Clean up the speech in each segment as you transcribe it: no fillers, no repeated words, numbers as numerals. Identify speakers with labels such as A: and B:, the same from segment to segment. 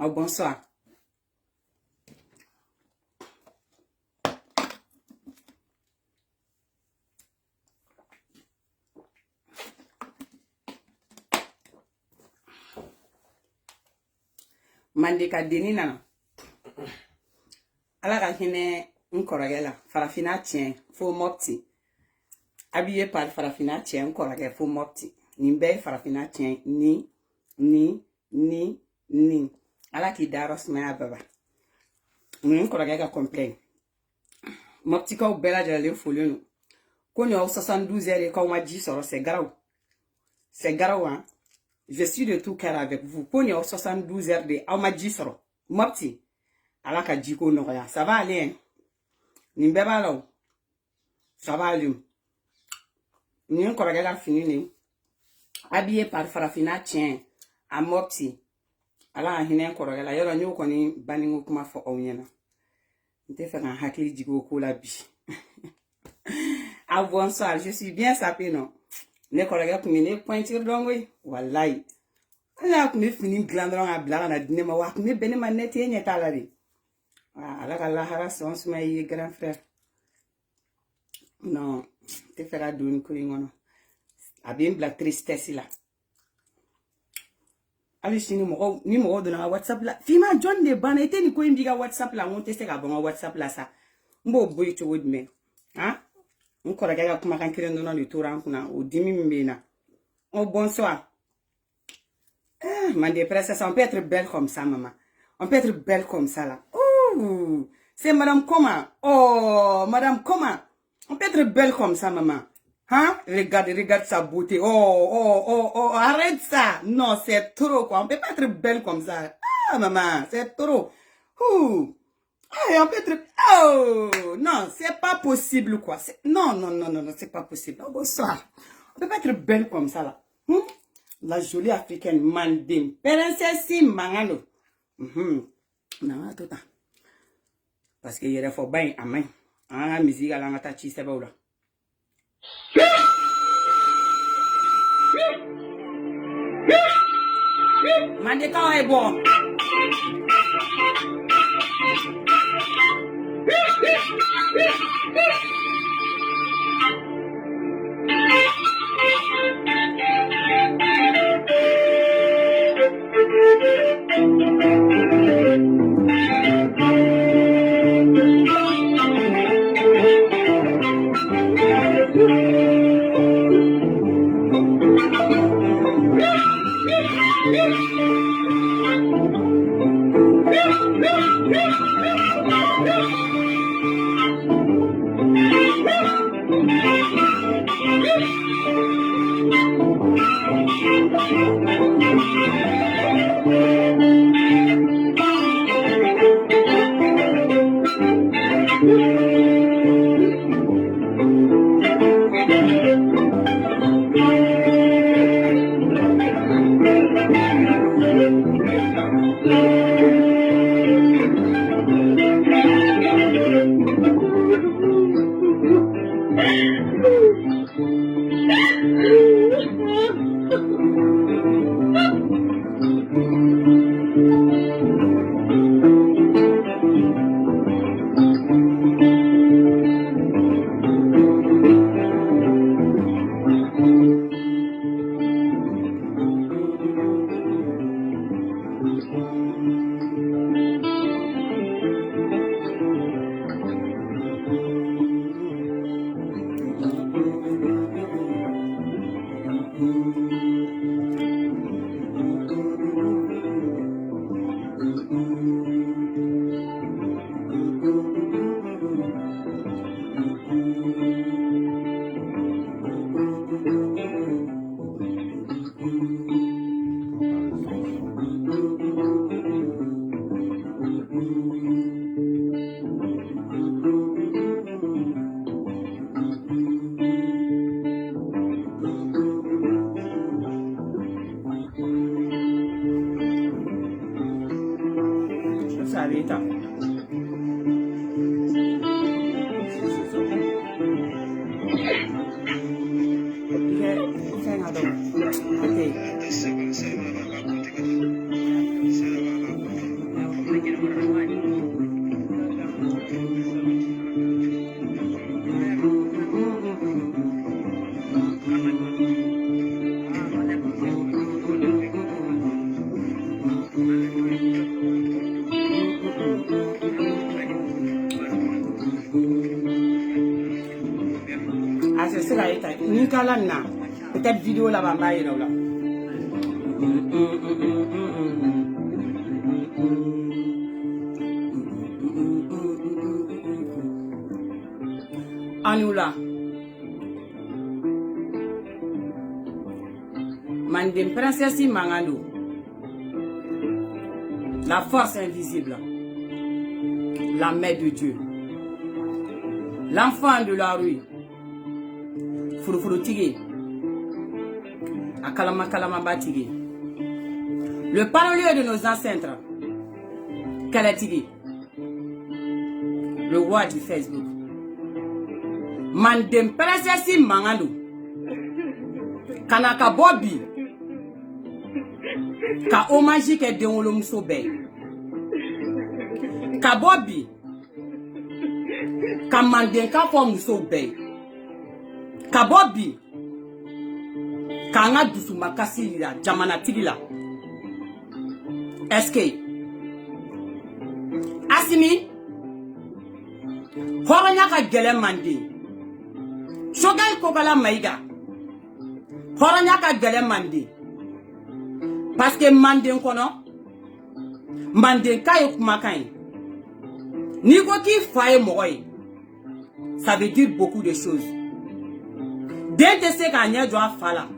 A: Oh, bonsoir. Mandika deni nana. Ala ka hine nkoragela. Farafina tien. Fo mopti. Habillé par farafina tien. Nkoragela fo mopti. Nimbe farafina tien. Ni. Ala ki daros mea baba. Nkoragela complain. Mopti ka ou bela jale folio nou. Konyo 72 heures quand on m'a dit c'est grave. C'est grave, hein. Je suis de tout cœur avec vous. Konyo 72 heures de on m'a dit ça. Mopti. Ala ka diko no ya. Ça va aller, hein. Nimbe ba là. Ça va aller. Ni nkoragela fini ni. Habillé par farafina tien. A Mopti. Ala hine nkoragela yoro nyo ko ni baningo kuma fo onyena. Nte fait un hakili digo ko la bi. Ah bonsoir, je suis bien sapé non. Ne koragela kumine pointir dongwe. Wallahi. Ala kume fini glandron a blara na dine ma wa kume bene ma nete nyeta la ri. Ala kala haras on suma yi grand frère. Non, te fera doun ko ngono. Abim la tristesse là. Ali sini ni mo do na WhatsApp la. Fima John de bana ete ni ko imbiga WhatsApp la on teste ka bon WhatsApp la sa. Mbo boy to would me. Hein? On koragela kuma kan kirendo na le tour kuna o dimi mbena. Oh bonsoir. Ma dépresse, on peut être belle comme ça, maman. On peut être belle comme ça, là. Oh, c'est madame comment? Oh, madame comment? On peut être belle comme ça, maman. Hein? Regarde sa beauté. Oh, arrête ça. Non, c'est trop, quoi. On peut pas être belle comme ça. Ah, maman, c'est trop. Ouh. Ah, on peut être... Oh, non, c'est pas possible, quoi. Non, c'est pas possible. Oh, bonsoir. On peut pas être belle comme ça, là. La jolie africaine Mandem. Princesse Mangano. Non, tout le temps. Parce qu'il y a faut bien à main. Ah, musique à la ngatachi, c'est bon là. Mandeka est bon. Salita. musique là na. Peut-être vidéo là va m'aller là. Anula. Mandem princesse Mangalo. La force invisible. La mère de Dieu. L'enfant de la rue. Furufurutigi. Akalama kalama batigi. Le parolier de nos ancêtres. Kalatigi. Le roi du Facebook. Mandem princesse Mangalo. Kanaka Bobby. Ka hommage ke denwolo muso bɛɛ ka bɔ bi ka mandenka fɔ muso bɛɛ ka bɔ bi k'an ka dusumakasi yira jamanatigi la est-ce que Asimi hɔrɔnya ka gɛlɛn Manden Choguel Kokala Maïga hɔrɔnya ka gɛlɛn Manden parce que Manden kono Manden ka ye kumakan ye ni ko k'i fa ye mɔgɔ ye ça veut dire beaucoup de choses den tɛ se k'a ɲɛ jɔ a fa la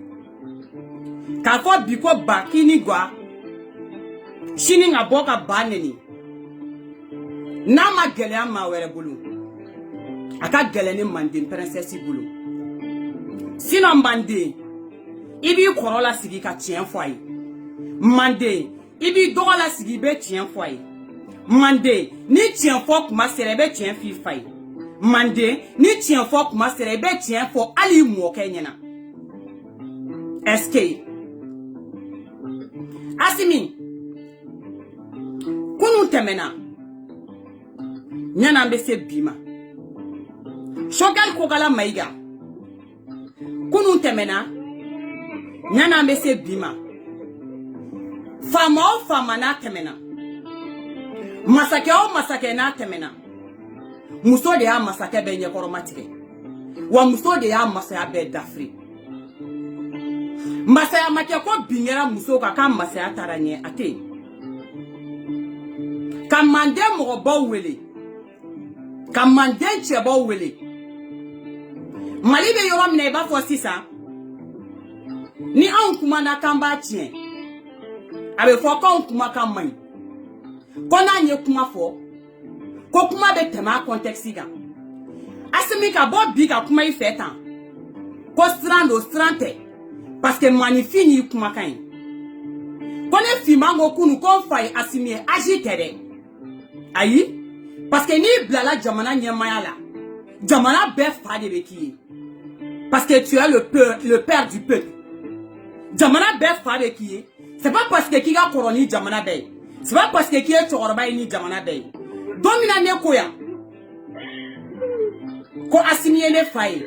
A: k'a fɔ bi ko ba k'i ni gwa sini ka bɔ ka ba neni n'a ma gɛlɛya maa wɛrɛ bolo a ka gɛlɛn ni Manden princesse bolo sinon Manden i b'i kɔrɔ la sigi ka tiɲɛ fɔ a ye Manden i b'i dɔgɔ la sigi i bɛ tiɲɛ fɔ a ye Manden ni tiɲɛ fɔ kuma sera i bɛ tiɲɛ f'i fa ye Manden ni tiɲɛ fɔ kuma sera i bɛ tiɲɛ fɔ hali i mɔkɛ ɲɛna est-ce que Asimi kunun tɛmɛna ɲɛna an bɛ se bi ma Choguel Kokala Maïga kunun tɛmɛna ɲɛna an bɛ se bi ma fama o fama n'a tɛmɛna masakɛ o masakɛ n'a tɛmɛna muso de y'a masakɛ bɛɛ ɲɛkɔrɔma tigɛ wa muso de y'a masaya bɛɛ dafiri masaya ma kɛ ko bin kɛra muso kan k'a masaya taara ɲɛ a tɛ yen ka Manden mɔgɔbaw wele ka Manden cɛbaw wele Mali bɛ yɔrɔ min na i b'a fɔ sisan ni anw kumana k'an b'a tiɲɛ a bɛ fɔ k'anw kumakan man ɲi ko n'an ye kuma fɔ ko kuma bɛ tɛmɛ a contexte kan Asimi ka bɔ bi ka kuma i fɛ tan ko siran don siran tɛ parce que maanifin y'i kumakan ye ko ne finman ko kunu ko n fa ye Asimi ye agi tɛ dɛ ayi parce que n'i bilala jamana ɲɛmaya la jamana bɛɛ fa de bɛ k'i ye parce que tu es le père du peuple jamana bɛɛ fa de k'i ye c'est pas parce que k'i ka kɔrɔ ni jamana bɛɛ ye c'est pas parce que k'i ye cɛkɔrɔba ye ni jamana bɛɛ ye don min na ne ko yan ko Asimi ye ne fa ye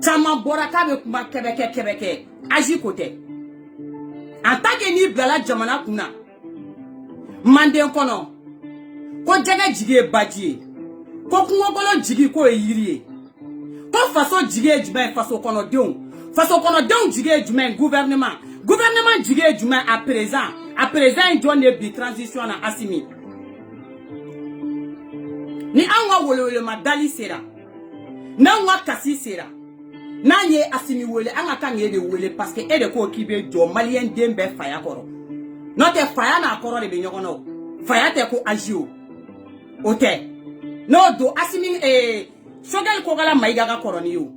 A: caman bɔra k'a bɛ kuma kɛbɛkɛ agi ko tɛ en tant que n'i bilala jamana kunna Manden kɔnɔ ko jɛgɛ jigi ye baji ye ko kungokolo jigi k'o ye yiri ye ko faso jigi ye jumɛn ye faso kɔnɔdenw jigi ye jumɛn gouvernement jigi ye jumɛn à présent ye jɔn de bi transition na Asimi ni an ka welewelema dali sera n'an ka kasi sera n'an ye Asimi wele an ka kan e de wele parce que e de ko k'i bɛ jɔ malien den bɛɛ faya kɔrɔ n'o tɛ faya n'a kɔrɔ de bɛ ɲɔgɔn na o faya tɛ ko agi o tɛ n'o don Asimi Choguel Kokala Maïga ka kɔrɔ ni o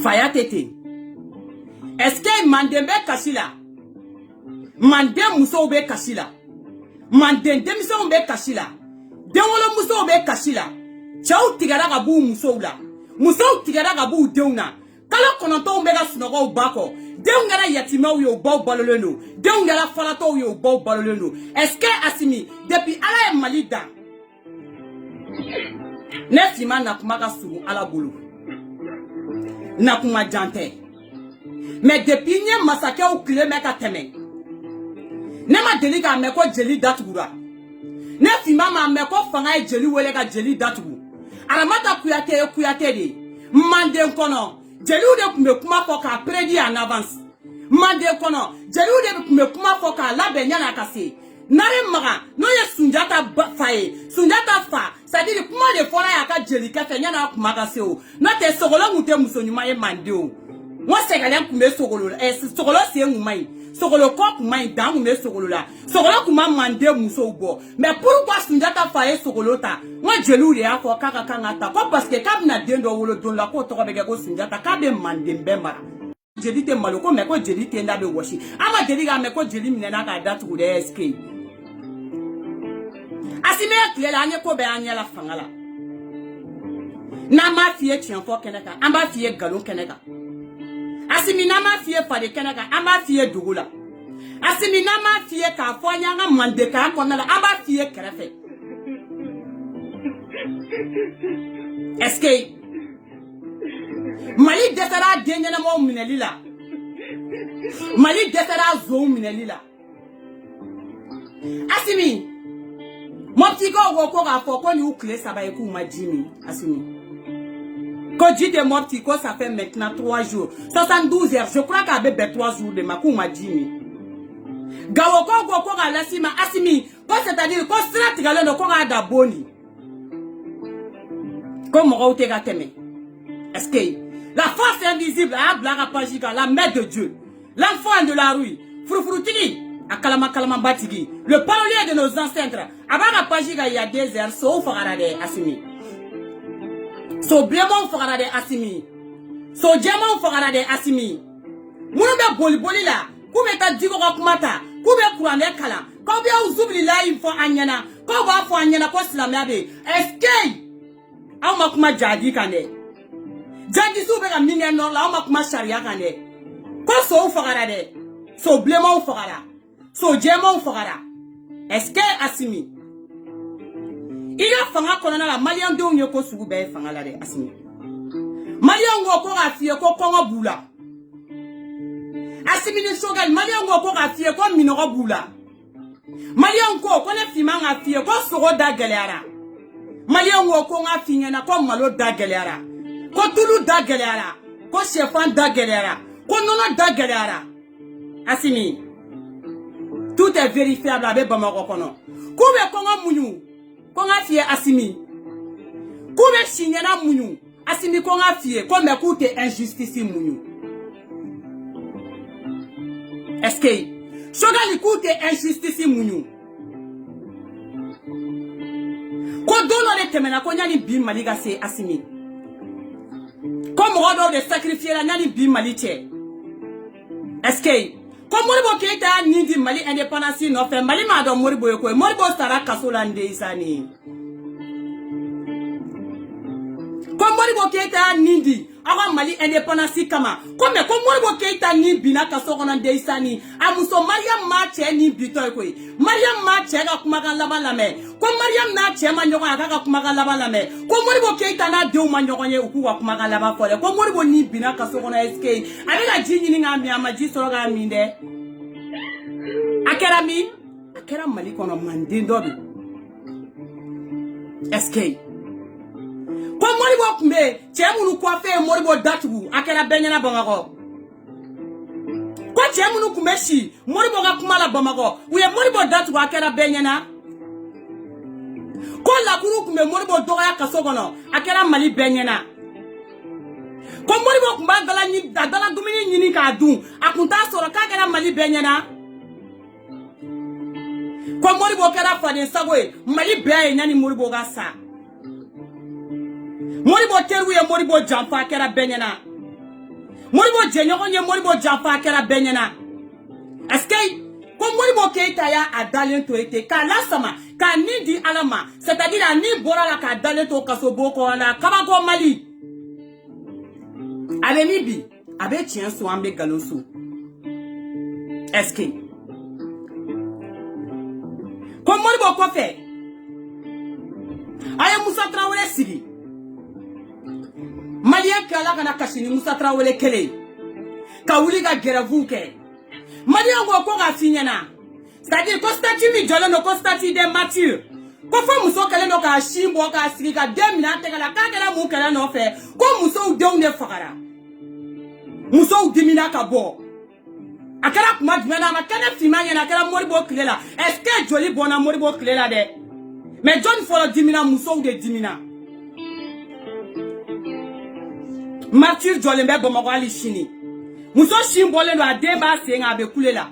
A: faya tɛ ten est-ce que Manden bɛ kasi la Manden musow bɛ kasi la Manden denmisɛnw bɛ kasi la denwolomusow bɛ kasi la cɛw tigɛra ka b'u musow la musow tigɛra ka b'u denw na kalo 9 bɛ ka sunɔgɔw ba kɔ denw kɛra yatimɛw ye u baw balolen don denw kɛra falatɔw ye u baw balolen don est-ce que Asimi depuis Ala ye Mali da ne fima na kuma ka surun Ala bolo na kuma jan tɛ mais depuis nye masakɛw tile mɛ ka tɛmɛ ne ma deli k'a mɛn ko jeli datugura ne fima ma mɛn ko fanga ye jeli wele ka jeli datugu Aramata Kuyate ye Kuyate de manden kono jeliw de kun be kuma fɔ k'a prédit en avance manden kono jeliw de kun be kuma fɔ k'a labɛn ɲana ka se nare maga no ye Sunjata fa ye Sunjata fa c'est-à-dire kuma de fɔra y'a ka jelikɛ fɛ ɲana kuma ka se o n'o tɛ Sogolo kun tɛ muso ɲuman ye manden o moi Sɛgɛlɛn kun be Sogolo Sogolo sen kun man ɲi Sogolo kɔ kun man ɲi dan kun be Sogolo la Sogolo kun ma manden musow bɔ mais pourquoi Sunjata fa ye Sogolo ta moi jeliw de y'a fɔ k'a ka kan ka ta ko parce que k'a bɛna den dɔ wolo don la k'o tɔgɔ bɛ kɛ ko Sunjata k'a bɛ manden bɛɛ mara jeli tɛ malo ko mais ko jeli tɛ da bɛ wɔsi an ma jeli k'a mɛn ko jeli minɛna k'a datugu dɛ est-ce que Asimi ya tile la an ye ko bɛɛ an ɲɛ la fanga la n'an m'a f'i ye tiɲɛ fɔ kɛnɛ kan an b'a f'i ye nkalon kɛnɛ kan Asimi n'an m'a f'i ye fade kɛnɛ kan an b'a f'i ye dugu la Asimi n'an m'a f'i ye k'a fɔ an y'an ka mandekaya kɔnɔna la an b'a f'i ye kɛrɛfɛ est-ce que Mali dɛsɛra den ɲɛnamaw minɛli la Mali dɛsɛra zonw minɛli la Asimi Mopti ko ko k'a fɔ ko ni u tile 3 ye k'u ma ji min Asimi ko ji de Mopti ko ça fait maintenant 3 jours 72 heures je crois qu'à bɛ 3 jours de ma k'u ma ji min Gawo ko k'a lasi ma Asimi ko c'est-à-dire ko sira tigɛlen don ko k'a da boni ko mɔgɔw tɛ ka tɛmɛ est-ce que la force invisible a bila ka page kan la mère de Dieu l'enfant de la rue furufurutigi a kalama batigi le parolier de nos ancêtres a b'a ka page kan il y a 2 heures so fagara dɛ Asimi so bilemanw fagara dɛ Asimi so jɛmanw fagara dɛ Asimi minnu bɛ boli la k'u bɛ taa Diko ka kuma ta k'u bɛ kuranɛ kalan k'aw bɛ zubililayi fɔ an ɲɛna k'aw b'a fɔ an ɲɛna ko silamɛya bɛ est-ce que aw ma kuma jadi kan dɛ jadisiw bɛ ka min kɛ nɔrɔ la aw ma kuma sariya kan dɛ ko sow fagara dɛ so bilemanw fagara so jɛmanw fagara est-ce que Asimi i ka fanga kɔnɔna la maliyɛndenw ye ko sugu bɛɛ ye fanga la dɛ Asimi maliyɛnw ko k'a f'i ye ko kɔngɔ b'u la Asimi ni Choguel maliyɛnw ko k'a f'i ye ko minɔgɔ b'u la maliyɛnw ko ne finman k'a f'i ye ko sogo da gɛlɛyara maliyɛnw ko n k'a f'i ɲɛna ko malo da gɛlɛyara ko tulu da gɛlɛyara ko sɛfan da gɛlɛyara ko nɔnɔ da gɛlɛyara Asimi tout est vérifiable a bɛ Bamakɔ kɔnɔ k'u bɛ kɔngɔ muɲu ko n k'a f'i ye Asimi k'u bɛ siɲɛna muɲu Asimi ko n k'a f'i ye ko mais k'u tɛ injustice muɲu est-ce que Choguel k'u tɛ injustice muɲu ko don dɔ de tɛmɛna ko ɲani bi Mali ka se Asimi ko mɔgɔ dɔw de sacrifier la ɲani bi Mali cɛ est-ce que ko Moribo Keita y'a nin di Mali indépendance nɔfɛ Mali m'a dɔn Moribo ye ko ye Moribo sara kaso la n den Isani ko Moribo Keita y'a nin di aw ka Mali indépendance kama ko mais ko Moribo Keita nin binna kaso kɔnɔ n den Isani a muso Mariam m'a cɛ nin bitɔ ye koyi Mariam m'a cɛ ka kumakan laban lamɛn ko Mariam n'a cɛ ma ɲɔgɔn ye a k'a ka kumakan laban lamɛn ko Moribo Keita n'a denw ma ɲɔgɔn ye u k'u ka kumakan laban fɔ dɛ ko Moribo nin binna kaso kɔnɔ est-ce que a bɛ ka ji ɲini k'a min a ma ji sɔrɔ k'a min dɛ a kɛra min a kɛra Mali kɔnɔ manden dɔ don est-ce que ko Moribo tun bɛ cɛ minnu kɔfɛ ye Moribo datugu a kɛra bɛɛ ɲɛna Bamakɔ ko cɛ minnu tun bɛ si Moribo ka kuma la Bamakɔ u ye Moribo datugu a kɛra bɛɛ ɲɛna ko lakuru tun bɛ Moribo dɔgɔya kaso kɔnɔ a kɛra Mali bɛɛ ɲɛna ko Moribo tun b'a dala dumuni ɲini k'a dun a tun t'a sɔrɔ k'a kɛra Mali bɛɛ ɲɛna ko Moribo kɛra faden sago ye Mali bɛɛ ye ɲani Moribo ka sa Moribo teriw ye Moribo janfa a kɛra bɛɛ ɲɛna Moribo jɛɲɔgɔn ye Moribo janfa a kɛra bɛɛ ɲɛna est-ce que ko Moribo Keita y'a dalen to yen ten k'a lasama k'a nin di Ala ma c'est-à-dire a nin bɔra la k'a dalen to kasobo kɔnɔ la kabako Mali a bɛ min bi a bɛ tiɲɛ so an bɛ nkalon so est-ce que ko Moribo kɔfɛ a ye Musa Traoré sigi Malien kala kana kasi ni Musa Traoré kelen ka wuli ka grève kɛ Malien ko k'a f'i ɲɛna c'est-à-dire ko statut min jɔlen don ko statut des martyrs Ko fo muso kelen do ka shimbo ka sigi ka 2 minutes la ka kala mu kala no fe ko muso dew ne fagara muso dimina ka bo akara kuma dimana ma kana fimanya na kala moribo kilela est-ce que joli bona moribo kilela de mais John folo dimina muso de dimina Martyr Jolembe Bamako ali chini muso shimbo le do adeba senga be kulela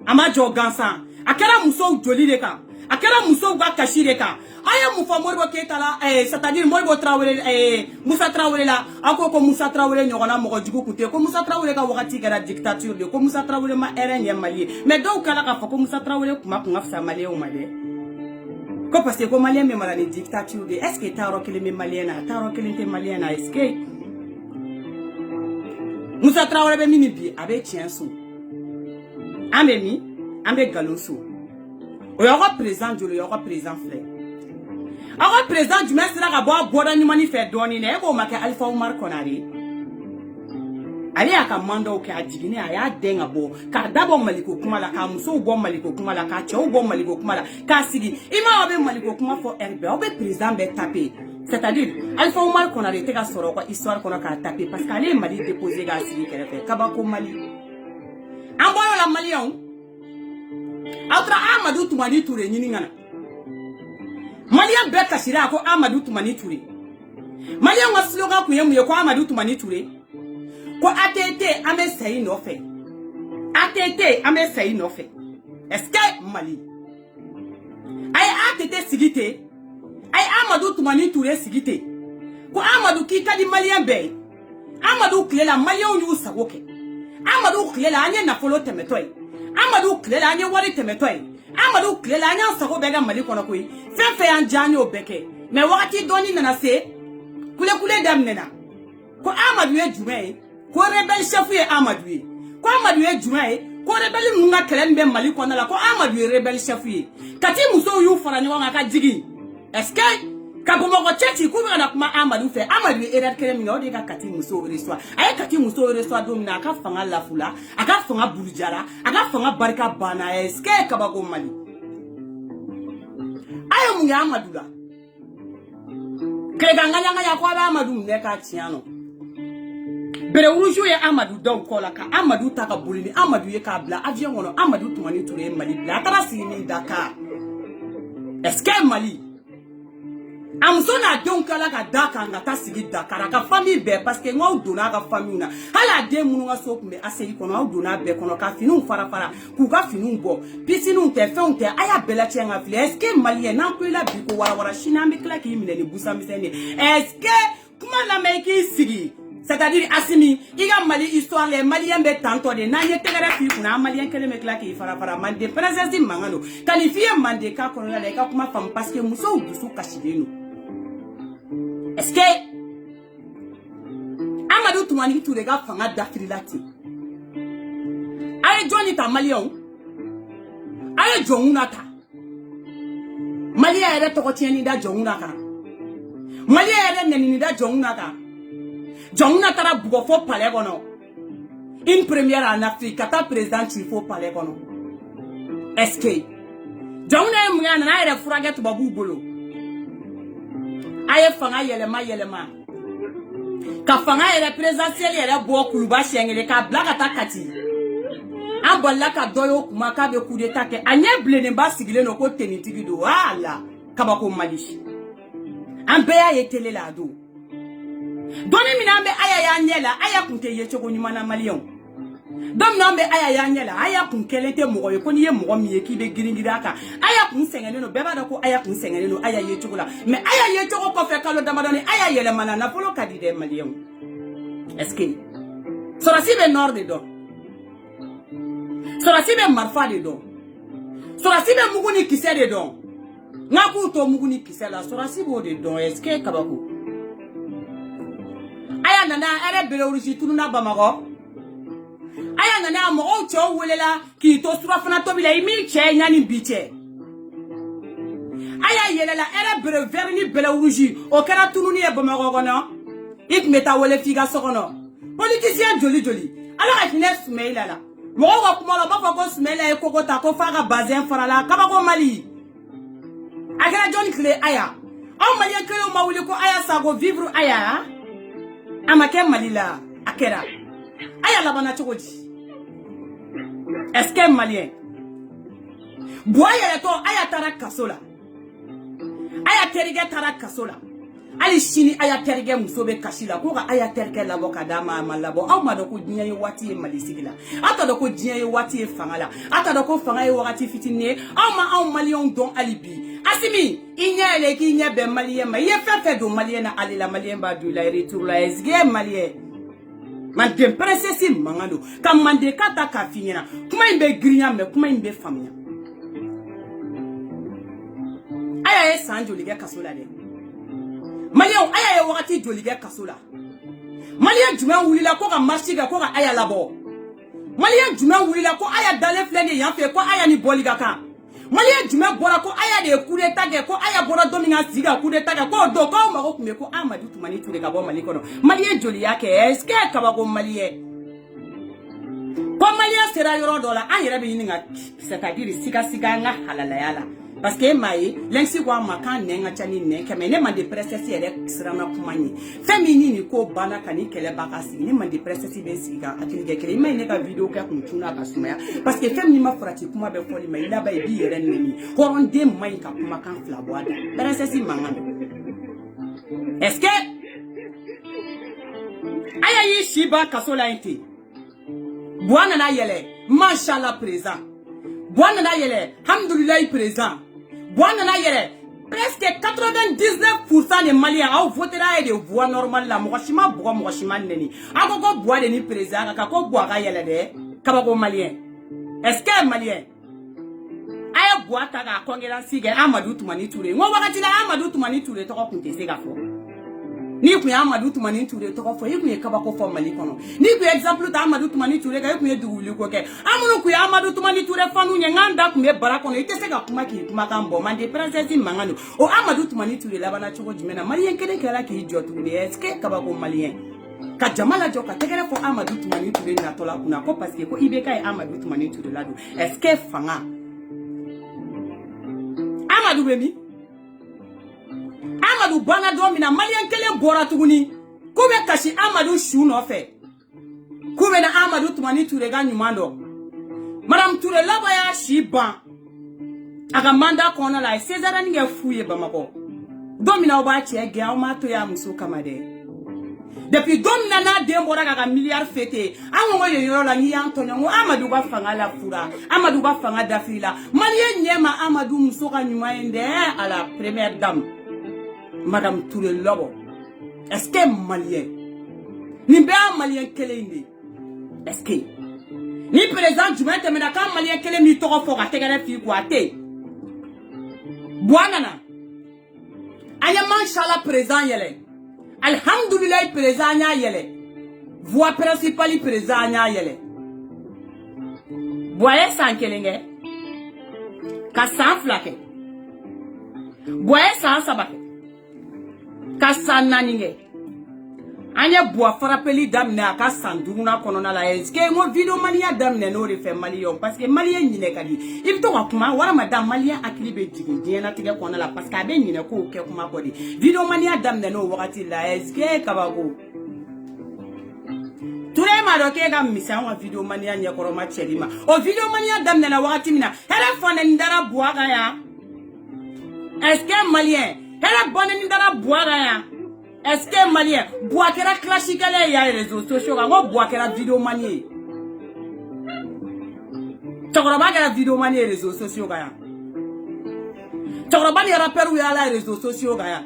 A: ama jogansan akara muso joli de kan akara muso ba kashi de kan aya mu fa Moribo Keita la c'est-à-dire Moribo Traoré Moussa Traoré la ako ko Moussa Traoré nyogona mo jugu kunte ko Moussa Traoré ka wakati gara dictature de ko Moussa Traoré ma RN Mali mais do kala ka fa ko Moussa Traoré kuma kunga fsa Mali o Mali ko parce que ko Mali me mala ni dictature de est-ce que taro kele me maliena taro kele te maliena est-ce que Moussa Traoré be mini bi abe tienso ambe mi ambe galonso o yoko président jolo yoko président frère awa président du mestre ka bo boda ni mani fait doni ne ko make Alpha Oumar Konaré ali aka mando ke ajigini aya denga bo ka dabo maliko kuma la ka muso bo maliko kuma la ka chew bo maliko kuma la ka sigi ima obe maliko kuma fo RB obe président be tapé c'est-à-dire Alpha Oumar Konaré te ka soro ko histoire kono ka tapé parce que ali Mali déposer ga sigi kere kabako Mali amboyo la Malion atra Amadou Toumani Touré nyini ngana Malien be kasira ko Amadou Toumani Touré Malien wa slogan ku yemu ko Amadou Toumani Touré ko ATT ame sey no fe ATT ame sey no fe est-ce que Mali ay ATT sigité ay Amadou Toumani Touré sigité ko Amadou ki kadi Malien be Amadou klela Malien yu sawoke Amadou klela anye na folo temetoy Amadou klela anye wari temetoy Amadou klela anya sago bega Mali kono koy fe an jani o beke mais wakati doni nana se kule dam nena ko Amadou e jume ko rebel chef ye Amadou ko Amadou e jume ko rebel munga kelen be Mali kono la ko Amadou e rebel chef ye kati muso yu farani wanga ka jigi est-ce que ka bomo ko teti ku na kuma Amadou fe Amadou e red kelen mi o de ka kati muso reçoit ay kati muso reçoit domina ka fanga la fula aka fanga burujara aka fanga barka bana est-ce que ka bago Mali ayo mu Amadou la kega nganya ya ko Amadou ne ka tiano bere urujo ye Amadou don ko la ka Amadou ta ka bulini Amadou ye ka bla avion wono Amadou Toumani Touré Mali bla tara sini Dakar est-ce que Mali amsona donc la ka Dakar ngata sigi Dakar ka famille be parce que ngwa dona ka famille na hala de munu nga so kumbe aseli kono au dona be kono ka finu fara ku ka finu bo pisinu te fe aya bela tianga fle est-ce que Malien nan ko la biko wara china mi kla ki mine ni busa mi sene est-ce que kuma la meki sigi c'est-à-dire Assimi iga Mali histoire les Maliens be tanto de na ye tegara fi kuna Malien kele me kla ki fara mande présence mangano qualifier mande ka kono la ka kuma fam parce que muso dusu kashideno. Est-ce que Amadou Toumani Touré ga fanga dafrilati ay Johnny ta Malien ay jongunata Malien ere to tieni da jongunaka Malien ere nenini da jongunaka jongunata ra bugo fo palais kono une première en Afrique kata président il faut palais kono est-ce que jonguna mwana na ere furage to babu bolo aye fanga yelema ka fanga yele présidentiel yele bo kuluba shengele ka blaka takati ambola ka doyo kuma ka be coup d'état ke anye blene ba sigile no ko tenitigi do ala kabako Mali ambe ya yetele la do doni minambe aya ya nyela aya kunte ye choko nyuma na Malien dom nambe aya ya nyela aya kun kelete mo ko ni ye mo mi ye ki be giringira ka aya kun sengene no beba da ko aya kun sengene no aya ye choko la mais aya ye choko ko fe kalo damadoni aya yele mana na polo kadi de Malien est-ce que sora sibe nord de do sora sibe marfa de do sora sibe muguni kise de do ngaku to muguni kise la sora sibo de do est-ce que kabako aya nana ere bele oriji tununa Bamako aya nana mo o cho welela ki to sura fana to bila imi che nyani biche aya yelela ere bele verni bele oriji o kera tununi e Bamako kono ik meta wele figa sokono politicien joli alors ak ne Soumeila la mo ko kuma la ba ko Soumeila e kokota ko faga bazin farala kabako Mali Agara John Clé aya. On malien que on m'a ko aya sago vivre aya. Amake malila akera. Aya la bana chokodi. Est-ce que malien? Boya to aya tara kasola. Aya terige tara kasola. Ali shini aya terige musobe kashila ko ga aya terike labo kadama malabo aw ma do ko dinya ye wati e malisigila ata do ko dinya ye wati e fangala ata do ko fanga ye wakati fitine aw malion don alibi asimi inya ele ki inya be malien ma ye fefe do malien na ali la malien ba du la retour la esge malien man dem princesse mangando kam mande kata ka finyana kuma imbe grinya me kuma imbe famnya aya e sanjo liga kasola de Malien aya wakati jolige kasola. Malien juma wulila ko ka marché ga ko ka aya labo. Malien juma wulila ko aya dale flene yan fe ko aya ni boliga kan. Malien juma bora ko aya de coup d'état ge ko aya bora dominga ziga coup d'état ge ko do ko mako kume ko Amadou Toumani Touré ga bo Mali kono. Malien joli yake est-ce que ka ba ko malien. Ko malien sera yoro dola an yere be yininga c'est-à-dire siga nga halala yala. Parce que maï, l'ensi wa makan nenga chani nenga mais ne m'a de prestasi ele sirana kumani. Femini ni ko bana kani kele bakasi ne m'a de prestasi be siga akili ge kele mai ne ka video ka kuntuna ka sumaya parce que femini ma frati kuma be foli mai la ba bi yere nemi. Horonde mai ka kuma kan flaboada. Prestasi mangando. Est-ce que aya yi shiba kasola inti. Bwana na yele, mashallah présent. Bwana na yele, hamdoulillah présent. Bwana na yele, presque 99% des Maliens ont voté là de voix normale la mochima bois mochima neni. Akoko bois de ni présent, kako bois ga yele de, kabako Malien. Est-ce que Malien? Aya bois taga kongela sige Amadou Toumani Touré. Ngo wakati la Amadou Toumani Touré to ko kunte sega fo. Ni ku Amadou Toumani Touré to ko fo yiku kabako fo Mali kono. Ni ku exemple ta Amadou Toumani Touré ga yiku duwuli ko ke. Amunu ku Amadou Toumani Touré fanu nyanganda ku me barakono ite sega kuma ki kuma kambo mande princesse mangano. O Amadou Toumani Touré la bana choko jimena Malien kede kala ki jotu ni eske kabako Malien. Ka jamala joka tegere fo Amadou Toumani Touré na tola kuna ko parce que ko ibeka e Amadou Toumani Touré la do. Eske fanga Amadou bemi Amadou bana domina Malien kele bora tuguni kube kashi Amadou shu no fe kube na Amadou Toumani Touré ga nyumando Madame Touré la baya shiban aga manda kono la César ninge fuye bamako domina oba che ge o ma to ya muso kamade depuis domina na dembora ga milliard fete anwo yoro la ni Antonio ngo Amadou ba fanga la fura Amadou ba fanga dafila Malien nyema Amadou muso ga nyuma ende à la première dame Madame Touré Lobo. Est-ce que Malien? Ni be Malien kele indi. Est-ce que ni président du matin mena ka Malien kele mi toro fo ga tegere fi ko ate. Bwanana. Aya manshallah président yele. Alhamdulillah président nya yele. Voix principale président nya yele. Boye san kelenge. Ka san flake. Boye san sabake. Kasana ninge anya boa frappeli damne aka sanduna konona la eske mo video mania damne no refe Malien parce que Malien nyine kadi ibto kwa kuma wara madam Malien akili be jigin na tige kona la parce que abe nyine ko ke kuma ko di video mania damne no wakati la eske kabago Touré ma doke ga misa wa video mania nya koroma chelima o video mania damne na wakati mina hele fone ndara boaga ya eske Malien Hele bonne ni dara boira ya. Est-ce que Malien boakera classique ya réseaux sociaux ngo boakera vidéo manie. Tokoroba ga vidéo manie réseaux sociaux ga ya. Tokoroba ni rappeur ya la réseaux sociaux ga ya.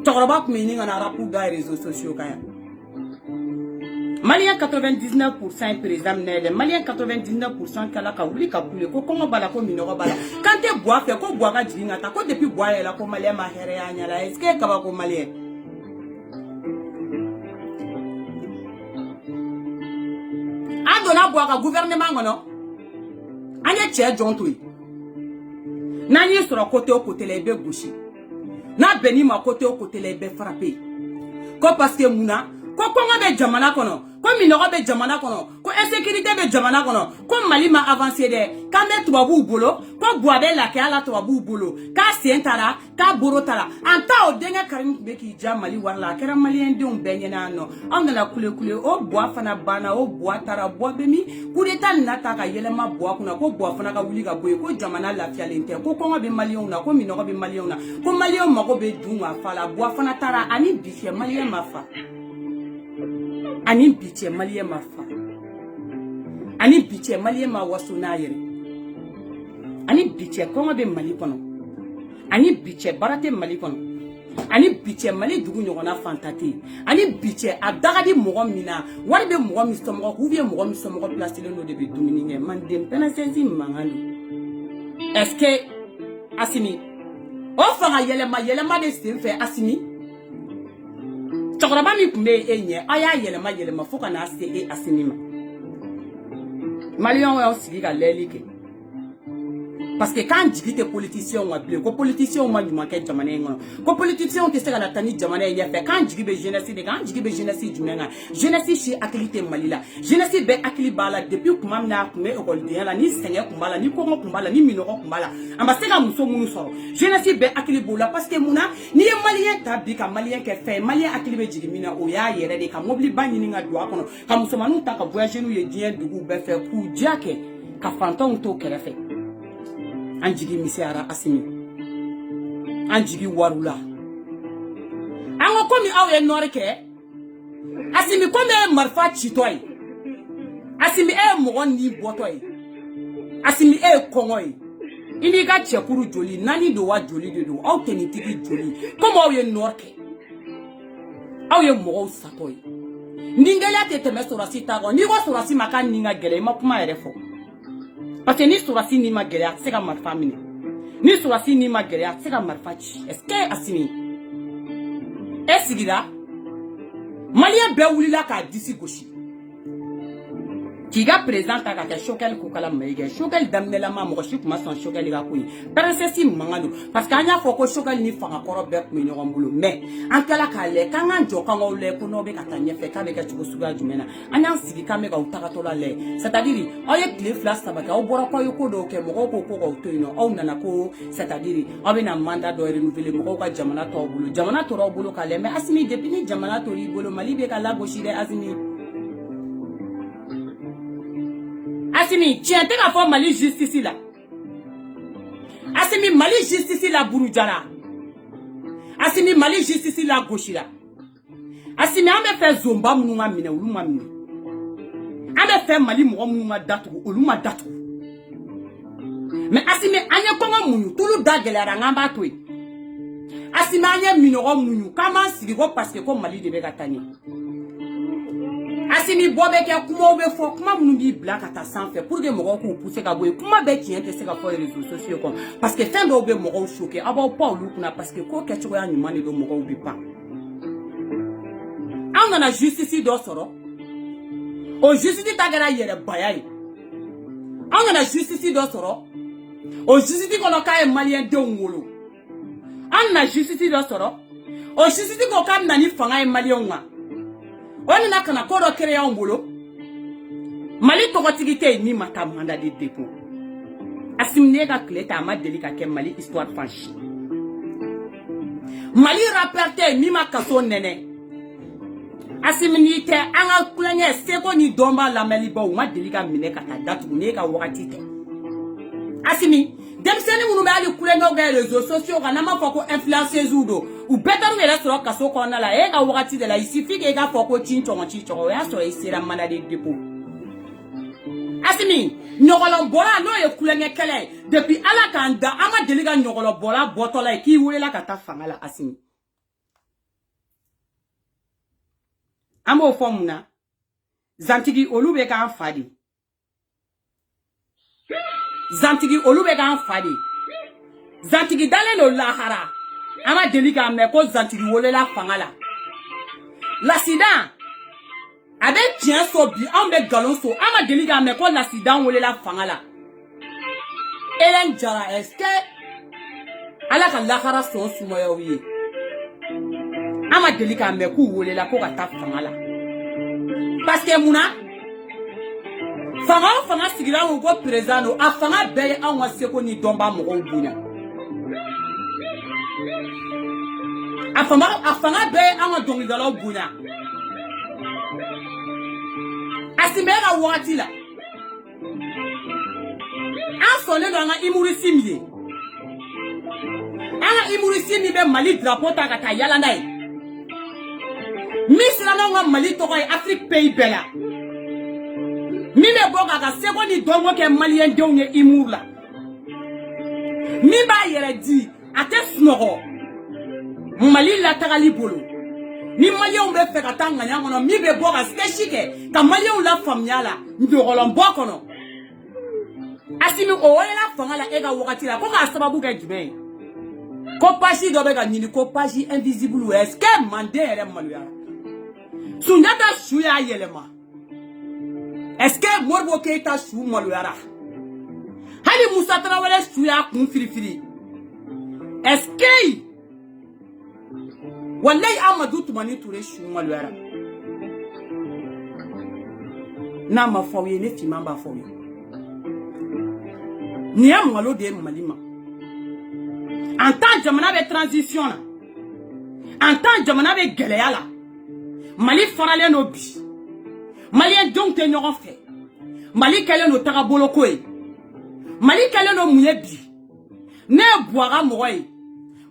A: Tokoroba ku mini ngana rappeur ga réseaux sociaux ga ya. Malien 99% président nele Malien 99% kala ka wuli ka kule ko kongo bala ko minoro bala kante boa fe ko boa ga jinga ta ko depuis boa ela ko Malien ma here ya nyala est-ce que ka ba ko Malien adona boa ga gouvernement ngono anya che jontui nani soro côté au côté les be gauche na beni ma côté au côté les be frappé ko parce que muna ko kongo be jamana kono Comme minoro be jamana kono, ko insécurité be jamana kono, comme Mali ma avancé de, quand me tubabu bolo, ko boabe la ke ala tubabu bolo, ka sentara, ka borotara, anta o denga karim be ki jam Mali warla, kera Malien de on benyena no, on na kule kule, o boa fana bana, o boa tara, boa bemi, kudeta nata ka yelema boa kuna, ko boa fana ka wuli ka boye, ko jamana la fialente, ko konga be Malien na, ko minoro be Malien na, ko Malien mako be dunga fala, boa fana tara, ani bifie Malien mafa. Ani biche Malien ma fa. Ani biche Malien ma waso na yere. Ani biche konga be Mali kono. Ani biche barate Mali kono. Ani biche Mali dugu nyogona fantati. Ani biche adagadi mogo mina. Wari be mogo mi somogo ou bien mogo mi somogo place le no de be dumini man dem pena sensi mangalo. Est-ce que Assimi o fanga yelema de senfe Assimi Chokoraba mi kumbe enye aya yelema foka na se Assimima. Malion wa osigi ka lelike. Parce que quand tu dis que politiciens ont appelé, que politiciens ont manqué jamane ngono, que politiciens ont testé la tani jamane yefe, quand tu dis be jeunesse de quand tu dis be jeunesse du menga, jeunesse chez activité malila, jeunesse be akili bala depuis kuma na kume école de la ni senya kumbala ni kongo kumbala ni minoro kumbala, ambassadeur muso munu soro, jeunesse be akili bola parce que muna ni malien tabi ka malien ke fait, malien akili be jigimina o ya yere de ka mobili bani ni nga doa kono, ka musomanu ta ka voyager nous ye dien dugu be fait pour diake ka fanton to kerefe. Anjigi misiara Assimi Anjigi warula Ango komi awe norke Assimi kome marfa chitoy Assimi mogon ni botoy Assimi kongoy Ini ka chekuru joli nani do wa joli de do aw tenitigi joli Komo awe norke Awe mogon satoy Ningela te teme sorasi tago Ni wa sorasi maka ninga gele ma kuma erefo Parce que ni surasi ni ma guerre, c'est comme ma famille. Ni surasi ni ma guerre, c'est comme ma fachi. Est-ce que Assimi? Est-ce qu'il a? Malien Béoulila ka d'ici gauche. Qui ga présente à la choquel koukala maïga, choquel damnela ma mochi kuma son choquel ga koui. Princesse mangano, parce qu'il y a foko choquel ni fanga koro bek minyo boulot. Mais, en kala kale, kangan jo kango le kono be katanye fe kabe ka chuko suga jumena. Anya sigi kame ga utagatola le. C'est-à-dire, oye clé flash tabaka, o bora ko yoko do ke moko ko ko toino, o nana ko, c'est-à-dire, obe na mandat do renouveler moko ka jamana to boulot. Jamana to ro boulot kale, mais Assimi depuis ni jamana to ri boulot, mali be ka la gauche de Assimi. Assimi, tiens, t'es la fois Mali justice là. Assimi, Mali justice là, Bouroudjara. Assimi, Mali justice là, gauche là. Assimi, on me fait zomba, mounouma mine, oulouma mine. On me fait Mali, mounouma datou, oulouma datou. Mais Assimi, anya konga mounou, tout le dag la rangamba toi. Assimi, anya minoro mounou, comment si parce que comme Mali de Begatani. Assimi bobe ke kuma obe fo kuma munumbi black ata sanfé pour que mogo ko pousser ka boye kuma be tien te se ka for les réseaux sociaux comme parce que fin do be mogo choqué aba pa lu kuna parce que ko ke choko ya nyuma ne do mogo bi pa on a justice do soro o justice tagara yere bayai on a justice do soro o justice ko lo ka e malien de ngolo on a justice do soro o justice ko ka nani fanga e malien wa on n'a qu'à encore créer un boulot. Mali togotigité ni mata mandat de dépôt. Assimi ga clé ta ma délicat que Mali histoire franchie. Mali rapporté ni ma kaso nene. Assimi te anga kulanye seko ni domba la meliba ou ma délicat mine kata date ne ka wakati te. Assimi demseni munu ba ali kulenga ga réseaux sociaux kana ma foko influenceuse udo ou better me la soro kaso kona la e ga wakati de la il suffit que ga foko chinchongo ya so isira manade dépôt. Assimi nyogolo bola no e kulenga kele depuis ala kanda ama deliga nyogolo bola botola ki wela kata fangala Assimi. Amo fomuna zantigi olube ka fadi. Zantigi olube ga fadi. Zantigi dale lo lahara. Ama delika me ko zantigi wole la fangala. L'accident. Avec tien so bi ambe galon so ama delika me ko l'accident wole la fangala. Ellen Jara est-ce que ala ka lahara so sumoyo wi. Ama delika me ku wole la ko ka ta fangala. Parce que mouna fanga sigira on go président a fanga beye an wa seko ni domba mo bunya a fanga beye an wa dongi dalo bunya asimera wati la an sonne do an imurisi miye an imurisi mi be Mali drapeau ta kata yala nai misra na Mali to ko Afrique pays bela mi be boga ka seko ni dongo ke malien donge imur la mi ba yere di ate snogo Mali la tagali bolo ni malien be fe ka tanga nyangono mi be boga skeshike ka malien la famyala ndogolo mbokono asimi o wala fanga la ega wakati la ko ka sababu ke jumei ko pashi do be ga nyini ko pashi invisible est que mande ere maluya sunyata shuya yelema. Est-ce que Morbo Keita chou maloyara? Hali Moussa Traoré chouya kun firifiri. Est-ce que Wallahi Amadou Toumani Touré chou maloyara? Na ma fawye ne fima ba fawye. Ni am malo de malima. En tant jamana be transition la. En tant jamana be geleya la. Mali farale no bi. Malien donc te ñoron fait. Mali kele no tagabolo koy. Mali kele no muyebi. Ne boira moy.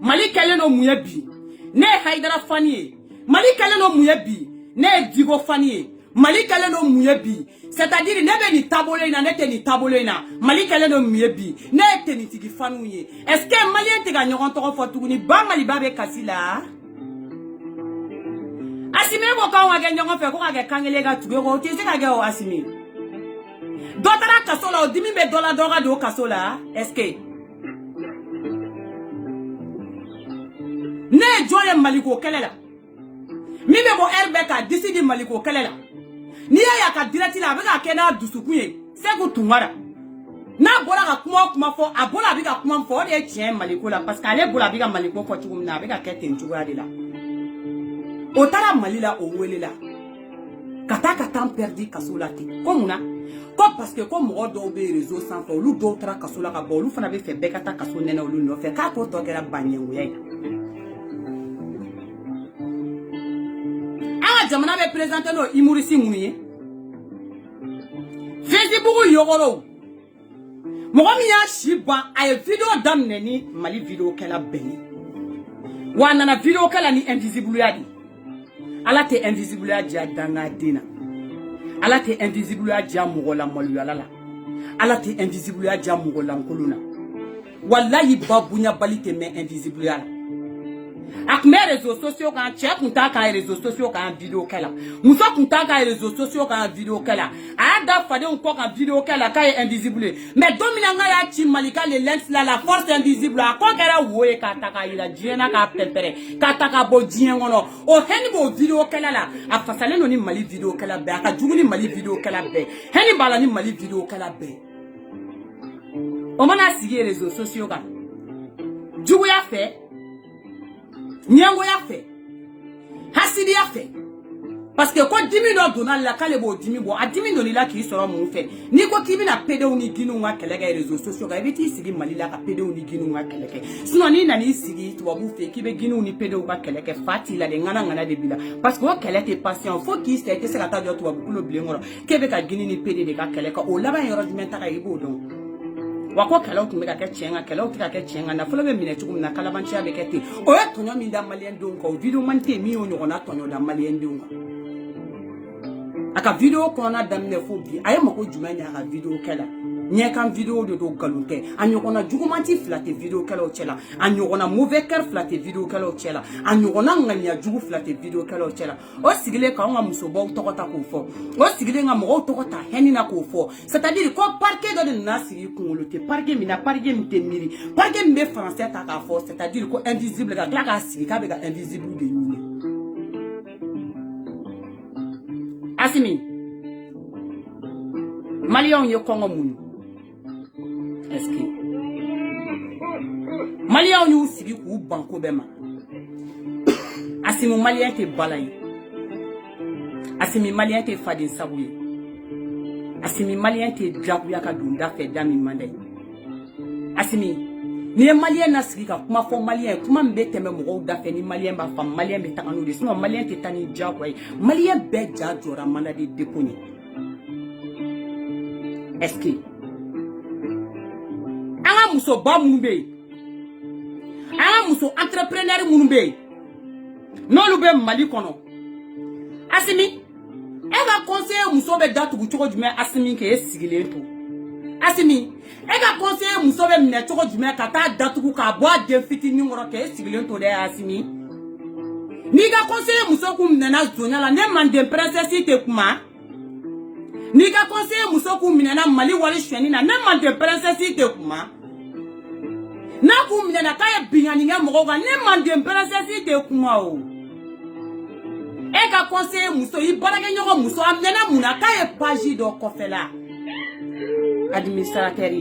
A: Mali kele no muyebi. Ne haidara fani. Mali kele no muyebi. Ne digo fani. Mali kele no muyebi. C'est-à-dire ne be ni tabole na ne te ni tabole na. Mali kele no muyebi. Ne te ni tigi fanouye. Est-ce que malien te ga ñoron to fo tuguni ba mali babe kasila? Asimi ko ka wa gen jongo fe ko ka kangele ga tugo ko ti se ka ga o asimi dotara kasola o dimi be dola doga do kasola est-ce que ne jole maliko kelela mi be bo RBK disidi maliko kelela ni ya ka direct la be ka kena dusukunye se ko tumara na bola ka kuma fo abola bi ka kuma fo de tien maliko la parce que ale bola bi ka maliko fo tugum na be ka keten tuga de la Otara Malila o welela kata perdi kasola te komuna ko parce que comme do be réseau sans fa lu do tra kasola ka bo lu fana be fe be kata kaso nena lu no fe ka ko to kera banyengu ya a jamana be présenter no imurisi muniye Facebook yogoro mo mi ya shiba ay video dam neni Mali video kala beni wana na video kala ni invisible yadi ala te invisible a dia danga dina ala te invisible a dia mugola moluyala la ala te invisible a dia mugola nkoluna wallahi babunya balite me invisible ala akme réseaux sociaux kan check kunta ka réseaux sociaux kan vidéo kala muso kunta ka réseaux sociaux kan vidéo kala ada fade on ko kan vidéo kala ka invisible mais dominanga ya chi malika le lens la force invisible a ko kera woe ka taka ila diena ka pepere ka taka bo dien ngono o heni bo vidéo kala la a fasale no ni Mali vidéo kala be aka juguni Mali vidéo kala be heni bala ni Mali vidéo kala be o mana sigi réseaux sociaux kan jugu ya fait Nyango ya fait hasidi ya fait parce que ko dimi no donal la kale bo dimi bo adimi no la ki soro mu fait ni ko kimi na pedeu ni ginu nga kelega réseaux sociaux ga biti sigi Mali la ka pedeu ni ginu nga keleke sinon ni nani sigi to bu fait ki be ginu ni pedeu ba keleke fati la de ngana de bila parce que o keleke patient faut ki c'était se kata do to bu lo blengoro kebe ka gini ni pede de ka keleka o laba yoro dimenta ka ibo don wako kala utumbe ka chenga kala utika ka chenga na folo be mine tukum na kala banchi abe kete o ya tonyo mi da Malien don ko video mante mi o nyona tonyo da Malien don aka video ko na damne fo bi aye mako jumanya aka video kala nye kan video de do galunte anyokona jugumanti flate video kala o chela anyokona mauvais cœur flate video kala o chela anyokona nganya jugu flate video kala o chela o sigile ka nga musobo tokota ko fo o sigile nga mo tokota heni na ko fo c'est-à-dire ko parquet de na sigi kungolo te parquet mi na parquet mi te miri parquet mi be français ta ka fo c'est-à-dire ko invisible ka kla ka sigi ka be ka invisible de ni asimi Malien yo kongo munu est-ce que Malien yu sigi ku banko bema asimu Malien te balay Asimi malien te fadin sabouye. Asimi malien te diabuya ka dunda fe dami mande. Asimi ni malien na sigi ka kuma fo malien kuma mbe teme mo da fe ni malien ba fam malien be takanu de sinon malien te tani diaboy malien be ja jora manda de deponi. Est-ce que anga muso ba munbe anga muso entrepreneur munbe no lu be mali kono asimi ega conseiller muso be datugu chogo jume asimi ke esigile to asimi ega conseiller muso be mine chogo jume kata datugu ka bo de fitini ngoro ke esigile to de asimi ni ga conseiller muso ku mine na zonya la ne mande princesse te kuma ni ga conseiller muso ku mine na mali wali shweni na ne mande princesse te kuma na ku mine na kaya binyani nga mo ga ne mande princesse te kuma o ega conseiller muso yi barake nyoko muso amnena muna kaye page do kofela administrateur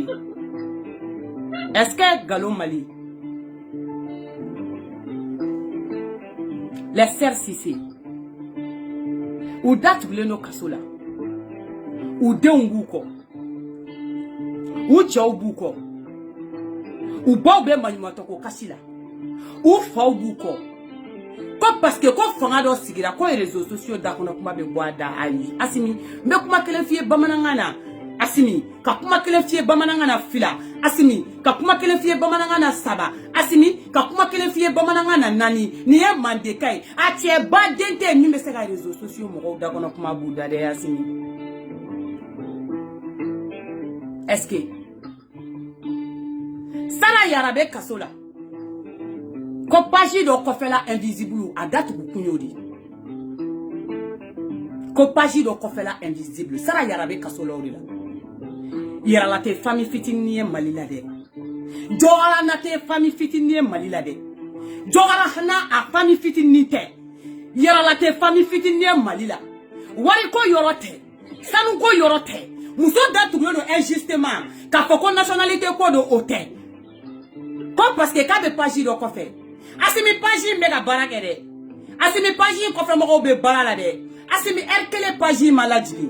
A: est-ce que Gallo Mali les CRCC ou date no kasola ou denguko ou chaubuko ou bobe manimatoko kasila ou faubuko ko parce que ko fanga do sigira ko réseaux sociaux da kono kuma be boada ali asimi mbe kuma kele fie bamanangana asimi ka kuma kele fie bamanangana fila asimi ka kuma kele fie bamanangana saba asimi ka kuma kele fie bamanangana nani ni e mande kai atie ba dente mi be se ka réseaux sociaux mo da kono kuma buda de asimi est-ce que sara yarabe kasola ko page do kofela invisible a date bu kunyodi ko page do kofela invisible sara yarabe kasola ori la yara la te famille fitini mali la de jogara na te famille fitini mali la de jogara hana a famille fitini te yara la te famille fitini mali la wari ko yorote sanu ko yorote muso date bu no injustement ka foko nationalité ko do hôtel ko parce que ka be page do kofela asimi page mega barakere asimi page ko fe mo be barala de asimi erkele page maladie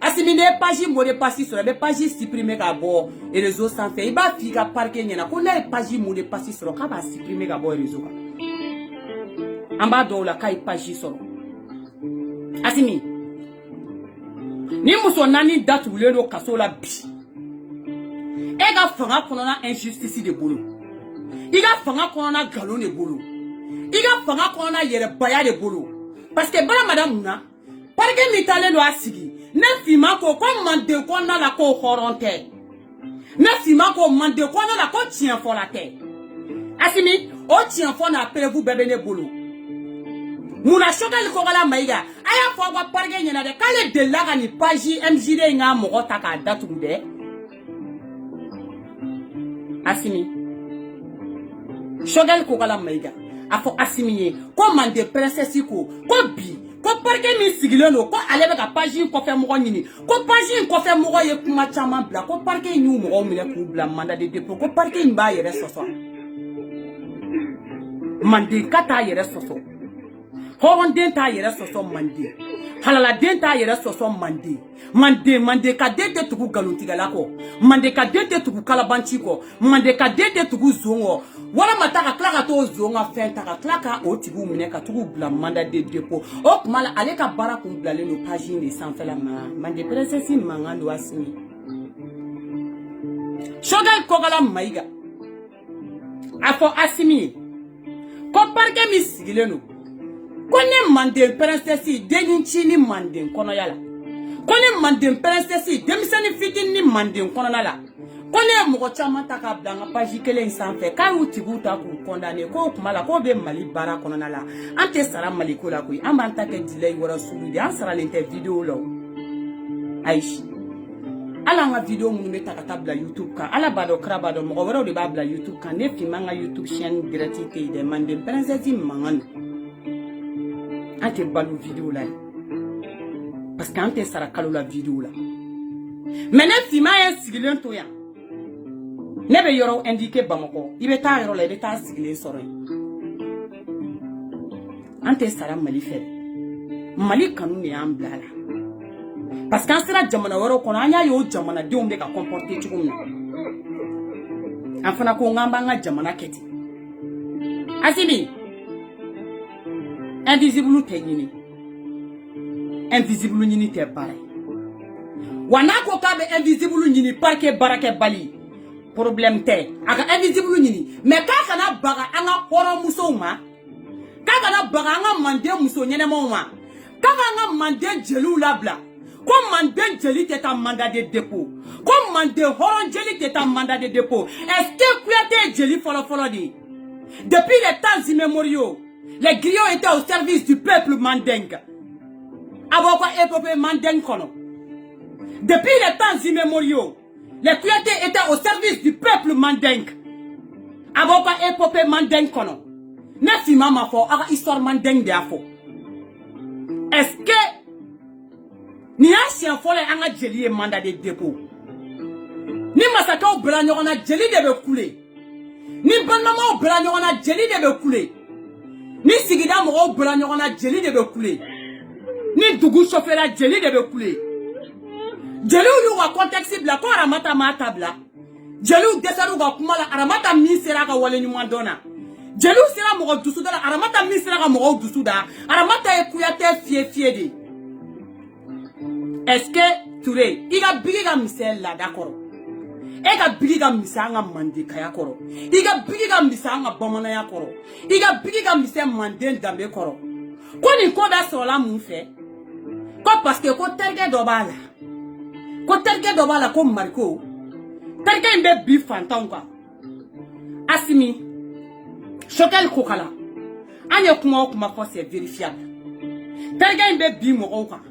A: asimi ne page mo de passer sur be page supprimer ka bo et réseau sans fait iba fi ka parquer nyana ko na page mo de passer sur ka ba supprimer ka bo réseau ka amba do la kai page sur asimi ni muso nani date wule no kasola bi ega fanga kono na injustice de bolo iga fanga kono na Gallo ne bolo iga fanga kono na yere baya de bolo parce que bala madame na parke mi tale do asigi ne fima ko mande ko na la ko horonte ne fima ko mande ko na la ko tien fo la te asimi o tien fo na pere vous bebe ne bolo muna shogal ko gala maiga aya fo gwa parke nyana de kale de la ni page MJD nga mo ta ka datu de asimi shogal ko gala maiga afo asimiye ko mande princesse ko bi ko parke mi sigile no ko alebe ka page ko fe mo nyini ko page ko fe mo ye kuma chama bla ko parke nyu mo mile ku bla manda de dépôt ko parke mba yere soso mande kata yere soso horon den ta yere soso mande halala den ta yere soso mande ka dete tugu galuntigala ko mande ka dete tugu kalabanchi ko mande ka dete tugu zongo wala mataka klaka to zonga fenta ka klaka o tigu mine ka tugu bla manda de dépôt o kumala ale ka bara kun blale no page ni sans fela mande princesse mangando asini shogal kogala maiga afo asimi ko parke mi sigile no kone mande princesse deninchi ni mande kono yala kone mande princesse demisani fitini mande kono nala kone mo chama taka blanga page kele insanfe ka utigu ta ku condamné ko kumala ko be mali bara kono nala ante sara mali ko la ko amba take delay wara sulu di an sara lente video lo aish ala nga video mu me taka tabla YouTube ka ala bado krabado mo wara de babla YouTube kan ne fi manga YouTube chaîne gratuité de mande princesse mangan ante balu video la parce que ante sara kalo la video la menen fi ma en sigilen to ya nebe yoro indiqué Bamako ibe ta yoro la ibe ta sigilen soro ante sara mali fe Mali kanu ne an bila la parce qu'an sera jamana wɛrɛw kɔnɔ an y'a ye o jamanadenw bɛ ka comporter cogo min na an fana ko ng'an b'an ka jamana kɛ ten Asimi invisible tɛ ɲini invisible ɲini tɛ baara ye wa n'a ko k'a bɛ invisible ɲini parquet baarakɛ bali problème tɛ a ka invisible ɲini mais k'a kana baga an ka hɔrɔnmusow ma k'a kana baga an ka manden muso ɲɛnɛmaw ma k'a k'an ka manden jeliw labila ko manden jeli tɛ taa mandat de dépôt ko manden hɔrɔn jeli tɛ taa mandat de dépôt est-ce que Kuyatɛ ye jeli fɔlɔ-fɔlɔ de ye depuis les temps immémoriaux les griots étaient au service du peuple mandingue a b'aw ka épopée mandingue kɔnɔ depuis les temps immémoriaux les Kuyatɛ étaient au service du peuple mandingue a b'aw ka épopée mandingue kɔnɔ ne finma ma fɔ aw ka histoire mandingue de y'a fɔ est-ce que ni y'a siɲɛ fɔlɔ ye an ka jeli ye mandat de dépôt ni masakɛw bila ɲɔgɔn na jeli de bɛ kule ni balimamaw bila ɲɔgɔn na jeli de bɛ kule ni sigida mɔgɔw bila ɲɔgɔn na jeli de bɛ kule ni dugu sɔfɛla jeli de bɛ kule jeliw y'u ka contexte bila ko Aramata m'a ta bila jeliw dɛsɛr'u ka kuma la Aramata min sera a ka wale ɲuman dɔn na jeliw sera mɔgɔ dusu da la Aramata min sera ka mɔgɔw dusu da Aramata ye Kuyatɛ fiyɛ de est-ce que Touré i ka bigi ka misɛn laada kɔrɔ e ka bigi ka misɛn an ka mandekaya kɔrɔ i ka bigi ka misɛn an ka bamananya kɔrɔ i ka bigi ka misɛn manden danbe kɔrɔ ko nin ko bɛ sɔrɔla mun fɛ ko parce que ko terikɛ dɔ b'a la ko Mariko terikɛ in bɛ bi fantanw kan Asimi Choguel Kokala an ye kuma o kuma fɔ c'est vérifiable terikɛ in bɛ bi mɔgɔw kan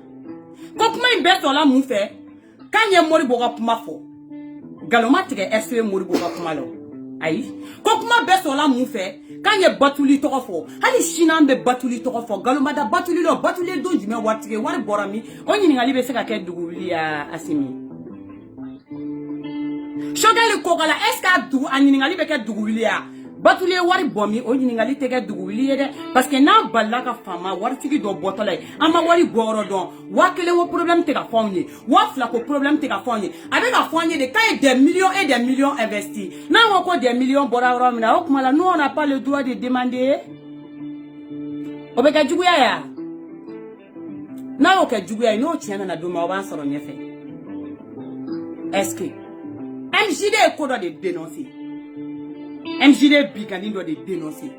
A: ko kuma in bɛ sɔrɔla mun fɛ k'an ye Moribo ka kuma fɔ galoma tigɛ RCE Moribo ka kuma la ayi ko kuma bɛ sɔrɔla mun fɛ k'an ye Batuli tɔgɔ fɔ hali sini an bɛ Batuli tɔgɔ fɔ galomada Batuli la Batuli don jumɛn waritigi wari bɔra min o ɲininkali bɛ se ka kɛ dugu wuli ya Asimi Choguel Kokala est-ce que a ɲininkali bɛ kɛ dugu wuli ya Batuli ye wari bɔ min o ɲininkali tɛ kɛ dugu wuli ye dɛ parce que n'an balila ka faama waritigi dɔ bɔtɔla ye an ma wari bɔ yɔrɔ dɔn 1000 ko problème tɛ ka fɔ anw ye 2000 ko problème tɛ ka fɔ anw ye a bɛ ka fɔ an ye de k'a ye des millions et des millions investis n'an ko des millions bɔra yɔrɔ min na o kuma la nous on n'a pas le droit de demander o bɛ kɛ juguya ya n'a y'o kɛ juguya ye n'o tiɲɛ nana don min o b'an sɔrɔ ɲɛfɛ est-ce que MJD ye ko dɔ de dénoncer MJD bigani dɔ de dénoncer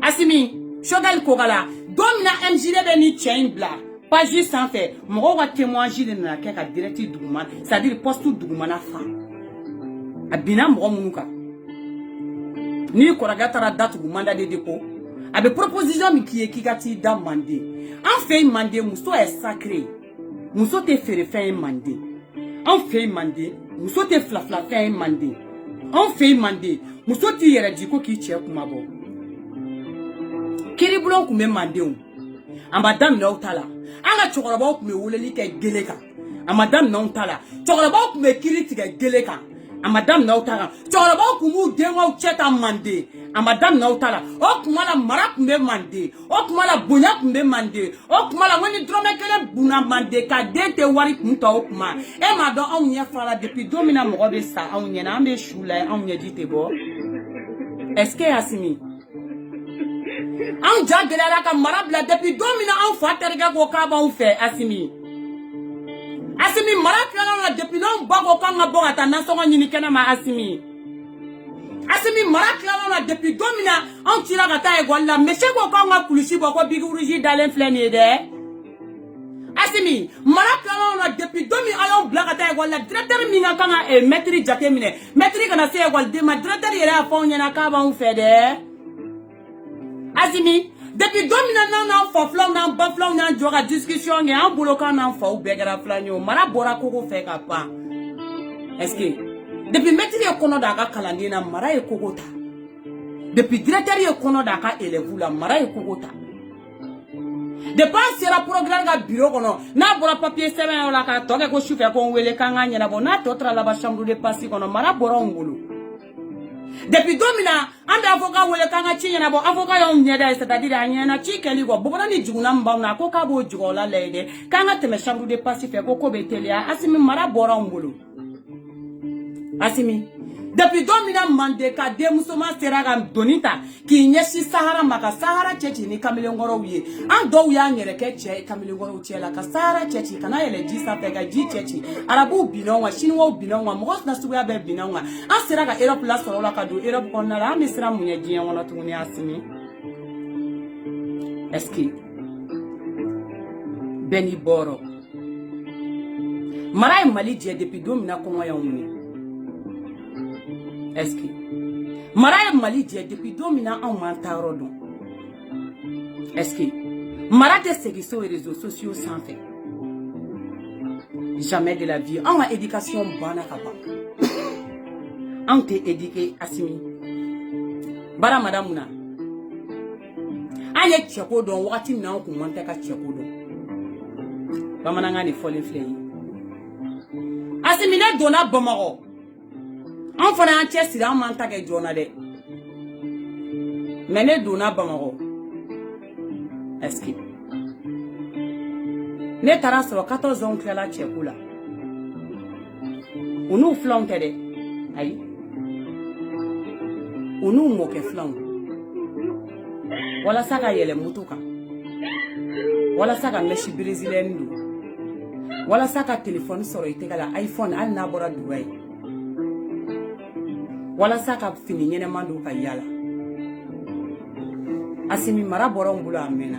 A: Asimi Choguel Kokala don min na MJD bɛ ni cɛ in bila page sanfɛ mɔgɔw ka témoignage de nana kɛ ka direct duguma c'est-à-dire poste dugumana fa a binna mɔgɔ minnu kan ni kɔrɔkɛ taara datugu mandat de dépôt a bɛ proposition min k'i ye k'i ka t'i da Manden an fɛ yen Manden muso est sacré muso tɛ feerefɛn ye Manden an fɛ yen Manden muso tɛ filafilafɛn ye Manden an fɛ yen Manden muso t'i yɛrɛ di ko k'i cɛ kuma bɔ kiribulon tun bɛ Mandenw a ma daminɛ aw ta la an ka cɛkɔrɔbaw tun bɛ weleli kɛ gele kan a ma daminɛ aw ta la cɛkɔrɔbaw tun bɛ kiri tigɛ gele kan a ma daminɛ aw ta kan cɛkɔrɔbaw tun b'u denw cɛ ta Manden a ma daminɛ aw ta la o kuma la mara tun bɛ Manden o kuma la bonya tun bɛ Manden o kuma la ko ni dɔrɔmɛ kelen bunna Manden ka den tɛ wari kun ta o kuma e m'a dɔn anw ɲɛ fara depuis don min na mɔgɔ bɛ sa anw ɲɛna an bɛ su la anw ɲɛji tɛ bɔ est-ce que Asimi anw ja gɛlɛyara ka mara bila depuis don min na anw fa terikɛ ko k'a b'anw fɛ Asimi mara tilala la depuis n'anw ba ko k'an ka bɔ ka taa nasɔngɔ ɲini kɛnɛma Asimi mara tilala la depuis don min na anw cira ka taa école la monsieur ko k'anw ka kulusi bɔ ko bigi rouge dalen filɛ nin ye dɛ Asimi mara tilala la depuis don min a y'aw bila ka taa école la directeur min ka kan ka maître jate minɛ maître kana se école ma directeur yɛrɛ y'a fɔ anw ɲɛna k'a b'anw fɛ dɛ Asimi depuis don min na n'an fa filaw n'an ba filaw n'an jɔ ka discussion kɛ an bolo kan n'an faw bɛɛ kɛra filan ye o mara bɔra koko fɛ ka ban est-ce que depuis maître ye kɔnɔ d'a ka kalanden na mara ye koko ta depuis directeur ye kɔnɔ d'a ka élève la mara ye koko ta depuis an sera programme ka bureau kɔnɔ n'a bɔra papier sɛbɛn yɔrɔ la k'a tɔ kɛ ko sufɛ ko n wele k'an ka ɲɛnabɔ n'a tɔ taara laban chambre de passe kɔnɔ mara bɔra anw bolo Depuis 2 minutes, on a avocat ou le kangachi na bo avocat yon nyeda c'est-à-dire anyana chikeli go bobola ni juguna mbawna ko ka bo jugola lede kanga teme chambre de pacifique ko betelia asimi mara bora ngolo asimi depuis 2 minutes mande ka demusoma seraga donita ki nyeshi sahara maka sahara chechi ni kamele ngoro wiye an do ya nyere ke che kamele ngoro chela ka sahara chechi kana ele ji sa pega ji chechi arabu binonwa shinwa binonwa mo na suya be binonwa an seraga Europe la soro la ka do Europe konna la mi sera munye ji en wona tunguni asimi eski beni boro maray mali je depuis 2 minutes ko ya umuni est-ce que Mara Mali dit depuis 2 minutes en mentaro don. Est-ce que Mara de seguir sur les réseaux sociaux sans fait. Jamais de la vie. En éducation bana kaba. En te éduqué asimi. Bara madame na. Aye tchako don wakati na ko monte ka tchako don. Ba mananga ni folle flei. Asimi ne dona bomaro. On fera un test dans mon tag et journal. Mais ne donna Bamaro. Est-ce que ne taras sur 14 ans que la tchèkoula. On nous flanque de. Aïe. On nous moque flanque. Voilà ça qu'a yele mutuka. Voilà ça qu'a meshi brésilien. Voilà ça qu'a téléphone sur le iPhone al nabora Dubai. Wala saka fini nyene mandu ka yala asimi mara boron bula amena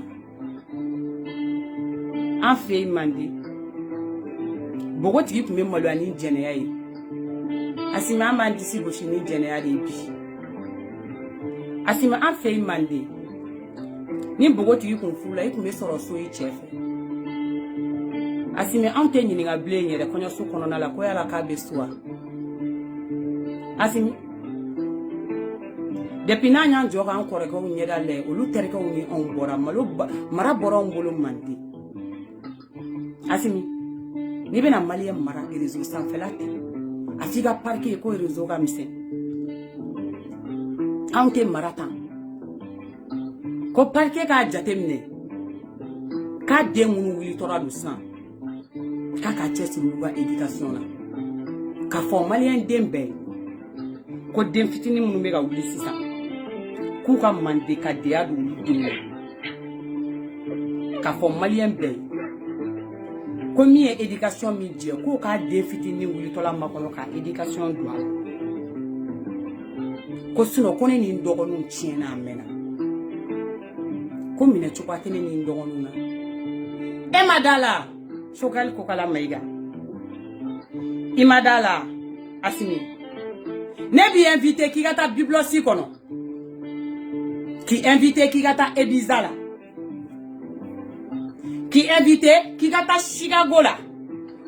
A: an fe mandi bogo tigi kume malu ani jeneya yi asimi an mandi si boshi ni jeneya de bi asimi an fe mandi ni bogo tigi kun fula ikume soro so yi chefe asimi an te nyini nga ble nyere konyo su kono na la ko yala ka be soa asimi depuis na nyan joga an koreka o nyeda le olu tereka o ni on bora malo mara bora on bolo mandi asimi ni bena mali mara réseau sans felate afiga parquet ko réseau ga mise ante marata ko parquet ka jatemne ka demunu wili tora du san ka chesi luwa éducation la ka fo malien dembe ko dem fitini munu mega wuli sisa ku ka mande ka dia du dinne ka fo malien be ko mi éducation mi die ko ka dem fitini wuli tola makono ka éducation doa ko suno ko ni ndogo nu chiena amena ko mine chupatene ni ndogo nu na e madala shokal ko kala maiga imadala asini ne bi invité qui gata biblosi kono qui invité qui gata ebizala qui invité qui gata Chicago la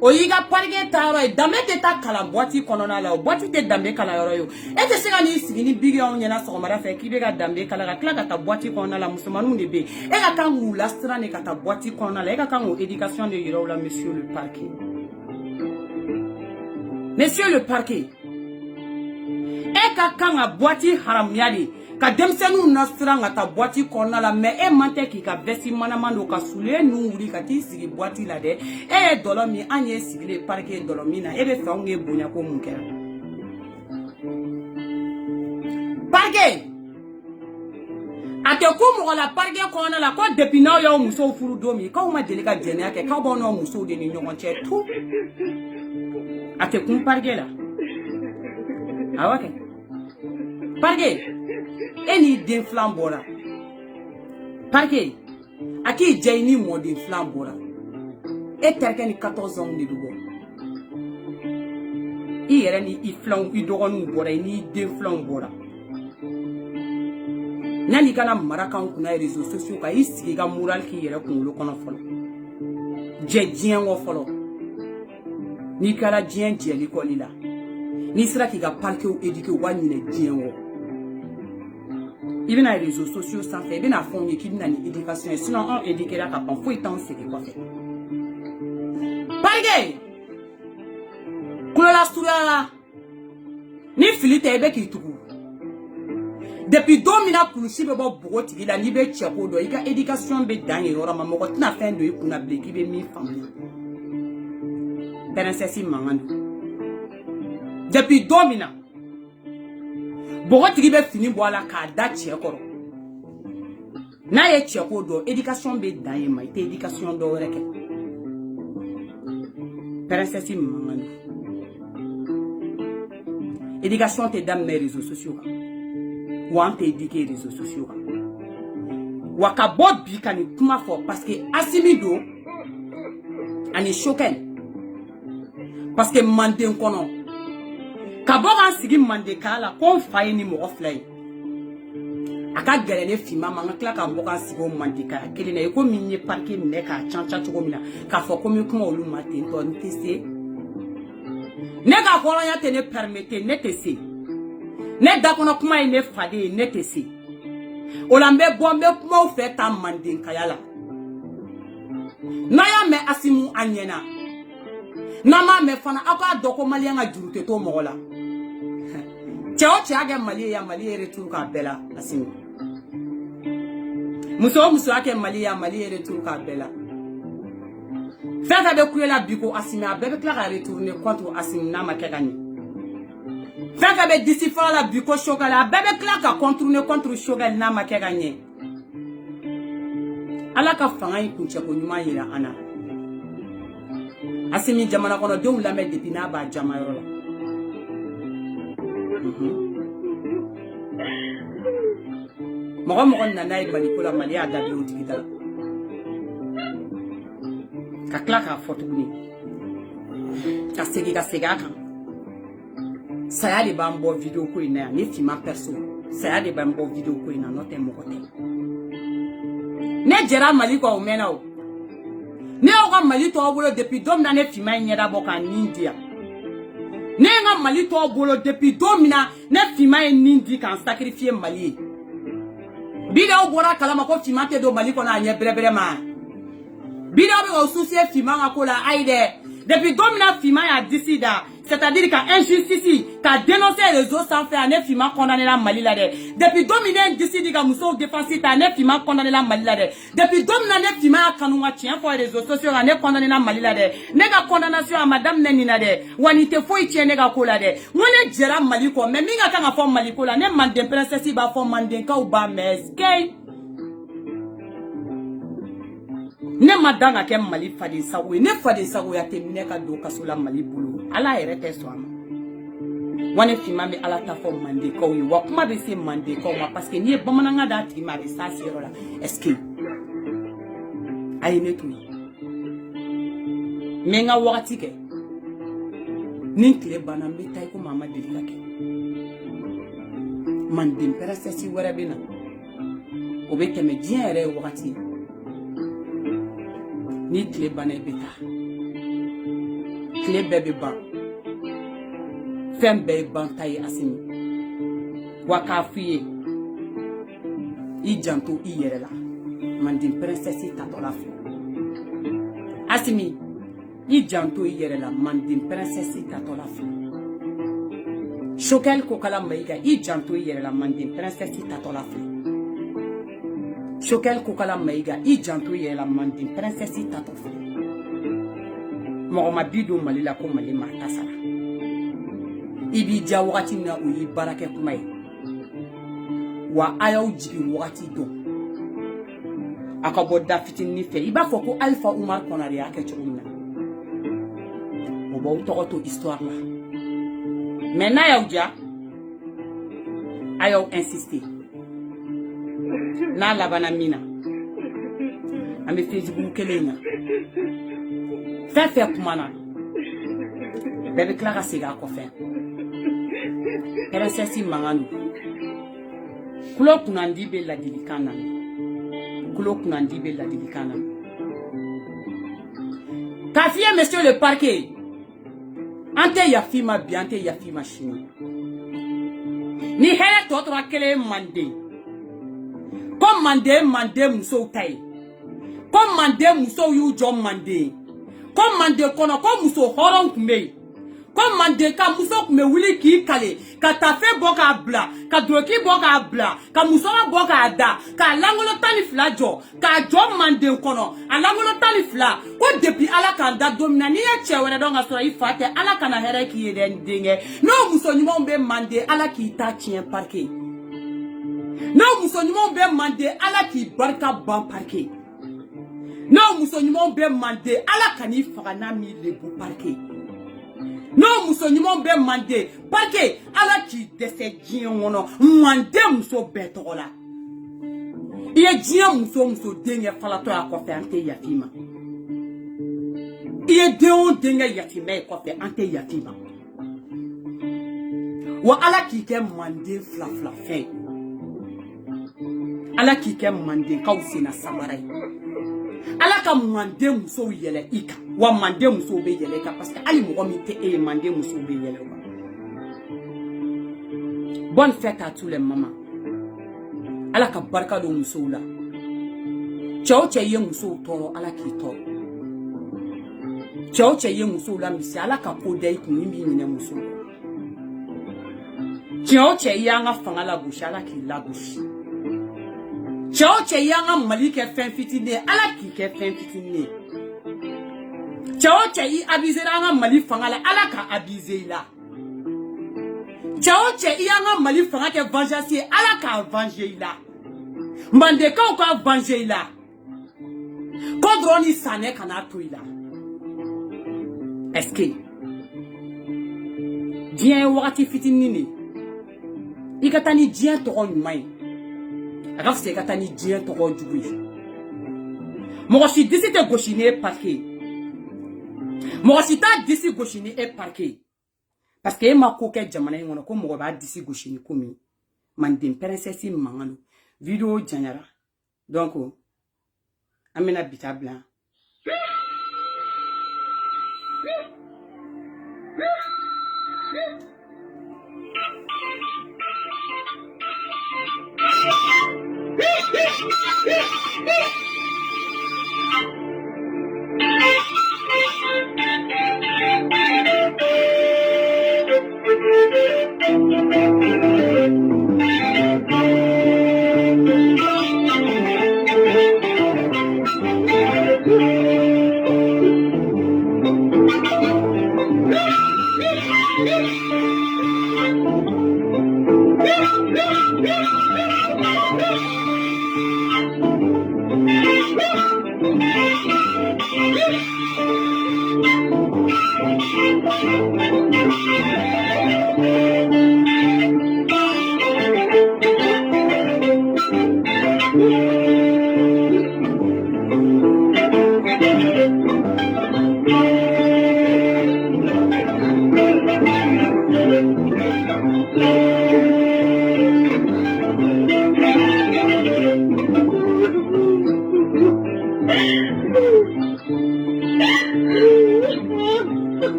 A: o yiga parge taro e damete ta kala boîte kono na la o boîte te dambe kala yoro yo e te sega ni sigini bigi on nyana so mara fe ki be ga dambe kala ga kla ta boîte kono na la musulmanu de be e ga kan wu la stra ne kata boîte kono na la e ga kan wu éducation de yoro la monsieur le parquet. Monsieur le parquet, e ka kanga boîte haram yali ka demsenu nasra ngata boîte konna la me e mante ki ka vesi manamando ka sule nu wuri ka ti sigi boîte la de e dolomi anye sigi le parquet dolomi na e be fange bonya ko munkera parquet ate ko mo la parquet konna la ko depuis na yo muso furu domi ka o ma deli ka jene ake ka bono muso de ni nyongon che tout ate kun parquet la awake parquet eni den flambora parquet aki jaini mo den flambora e terke ni 14 ans de dugo i yere ni i flam i dogonu bora ni den flambora nani kana marakan kuna réseaux sociaux ka isigi ga moral ki yere kun lo kono folo je dien wo folo ni kala dien jeli ko lila ni sera ki ga parquet ou éduquer wani ne dien wo il vient les réseaux sociaux sans faire bien à fond qui n'a ni éducation sinon on éduquer la cap faut étant c'est quoi faire pargué kula la sura ni filite ebe ki tuku Depuis 2 minutes pour si be bo bogoti la libe chako do ika éducation be dan yoro ma moko tina fin do ikuna bleki be mi fam princesse mangandu depuis 2 minutes bogoti be fini boala ka da chekoro na ye chako do éducation be dan ye ma ite éducation do reke princesse mangandu éducation te dame les réseaux sociaux Wante éduquer les réseaux sociaux. Wakabot bi kani kuma fo parce que asimido ani choqué. Parce que manden kono. Kabora sigi mande kala kon faye ni mo offline. Aka gerele fima manga klaka mboka sigo mande kala kelina e ko minye parke meka chancha chogo mina ka fo ko mi kuma olu matin to ntese. Nega kola ya tene permettre netese. Ne dakono kuma ine fade ne tesi olambe bombe kuma u fe ta mandin kayala na ya me asimu anyena na ma me fana aka doko mali nga jurute to mogola cheo chiage mali ya mali retour ka bela asimu muso ake mali ya mali retour ka bela feta be kuyela biko asimu abebe kla retourner contre asimu na makegani Faka be disi fala biko shogala bebe klaka contre shogal na make gagné ala ka fanga yi kunche ko nyuma yira ana asimi jamana kono de wula me depuis na ba jama yoro la mo na nay bali ko la mali ada bi utikita ka klaka foto ni ka sega kan saya de bambo vidéo ko ina ni fima perso saya de bambo vidéo ko ina note mo kote ne jera mali ko mena o ne o ga mali to bolo depuis dom na ne fima nyeda boka nindia ne nga mali to bolo depuis domina ne fima nindi kan sacrifier mali bida o bora kala ma ko fima te do mali ko na nye brebere ma bida o be o soucier fima nga ko la aide depuis domina fima ya disida. C'est-à-dire qu'à injustice, qu'à dénoncer les autres sans faire un effiment condamné la Mali là. Depuis 2 minutes d'ici, dit qu'à Mousso défensif, un effiment condamné la Mali là. Depuis 2 minutes, effiment à Kanouwa tient pour les réseaux sociaux, un effiment condamné la Mali là. Nega condamnation à Madame Nenina de. Wanite faut y tient nega kola de. Mouné djera Mali ko, mais minga kanga fond Mali kola, ne manden princesse ba fond manden ka ou ba meskei. Ne madanga ke mali fadi sawo ne fadi sawo ya temine ka do kasola mali bulu ala erete soama wane fima me ala ta fo mande ko yi wa kuma be se mande ko ma parce que ni bamananga da ti ma be sa siro la est-ce que ay ne tu me nga wakati ke ni kle bana me tay ko mama delika ke mande perese si wara bina o be keme dien re wakati ni kle bana beta kle bebe ba fembe bantai asini wakafiye i janto i yerela mandin princesse tatola fi asimi i janto i yerela mandin princesse tatola fi shokel ko kala maiga i janto i yerela mandin princesse tatola fi Chokel kokala maiga i janto yela mandin princesse tatofa mo ma bido malila ko mali marta sala ibi ja wakati na uyi barake kumai wa ayaw jigi wakati do akabo da fitin ni fe iba foko Alpha Umar konari ake chumna o bo to histoire la mais na yaw ja ayaw insister na labana mina ambe Facebook kelenya fe kumana bebe Clara siga ko fe princesse manganu kulo kunandi be la dilikana kafie monsieur le parquet ante ya fima biante ya fima chini ni hele to kele mande comme mande muso tay comme mande muso yu jom mande comme mande kono comme muso horon kumbe comme mande ka muso kume wuli ki kale ka tafe bɔ k'a bila ka duloki bɔ k'a bila ka musɔrɔ bɔ k'a da k'a langolo 12 jɔ k'a jɔ manden kɔnɔ a langolo 12 ko depuis ala k'an da don min na n'i ye cɛ wɛrɛ dɔn ka sɔrɔ i fa tɛ ala kana hɛrɛ k'i ye dɛ n denkɛ n'o muso ɲumanw bɛ manden ala k'i ta tiɲɛ parike n'o muso ɲumanw bɛ manden ala k'i barika ban parike n'o muso ɲumanw bɛ manden ala kan'i faga n'a m'i lebu parike n'o muso ɲumanw bɛ manden parike ala k'i dɛsɛ diɲɛ kɔnɔ manden muso bɛɛ tɔgɔ la i ye diɲɛ muso denkɛ falatɔ y'a kɔfɛ an tɛ yafi ma i ye den o denkɛ yatimɛ ye kɔfɛ an tɛ yafi ma wa ala k'i kɛ manden fila fɛn ala k'i kɛ manden kaw senna samara ye ala ka manden musow yɛlɛ i kan wa manden musow bɛ yɛlɛ i kan parce que hali mɔgɔ min tɛ e ye manden musow bɛ yɛlɛ o kan bonne fête à tous les mamans ala ka barika don musow la cɛ o cɛ ye musow tɔɔrɔ ala k'i tɔɔrɔ cɛ o cɛ ye musow la misi ala ka ko da i kun min b'i minɛ musow cɛ o cɛ ye an ka fanga lagosi ala k'i lagosi cɛ o cɛ ye an ka mali kɛ fɛn fitinin ye ala k'i kɛ fɛn fitinin ye cɛ o cɛ i abusera an ka mali fanga la ala ka abuser i la cɛ o cɛ i y'an ka mali fanga kɛ vengeance ye ala k'a venger i la mandekaw k'a venger i la ko dɔrɔn ni sanɛ kan'a to i la est-ce que diɲɛ ye wagati fitinin de i ka taa ni diɲɛ tɔgɔ ɲuman ye a ka fisa i ka taa ni diɲɛ tɔgɔ jugu ye mɔgɔ si disi tɛ gosi ni e parike mɔgɔ si t'a disi gosi ni e parike parce que e ma ko kɛ jamana in kɔnɔ ko mɔgɔ b'a disi gosi ni ko min manden princesse mankan don video janyara donc an bɛna bita bila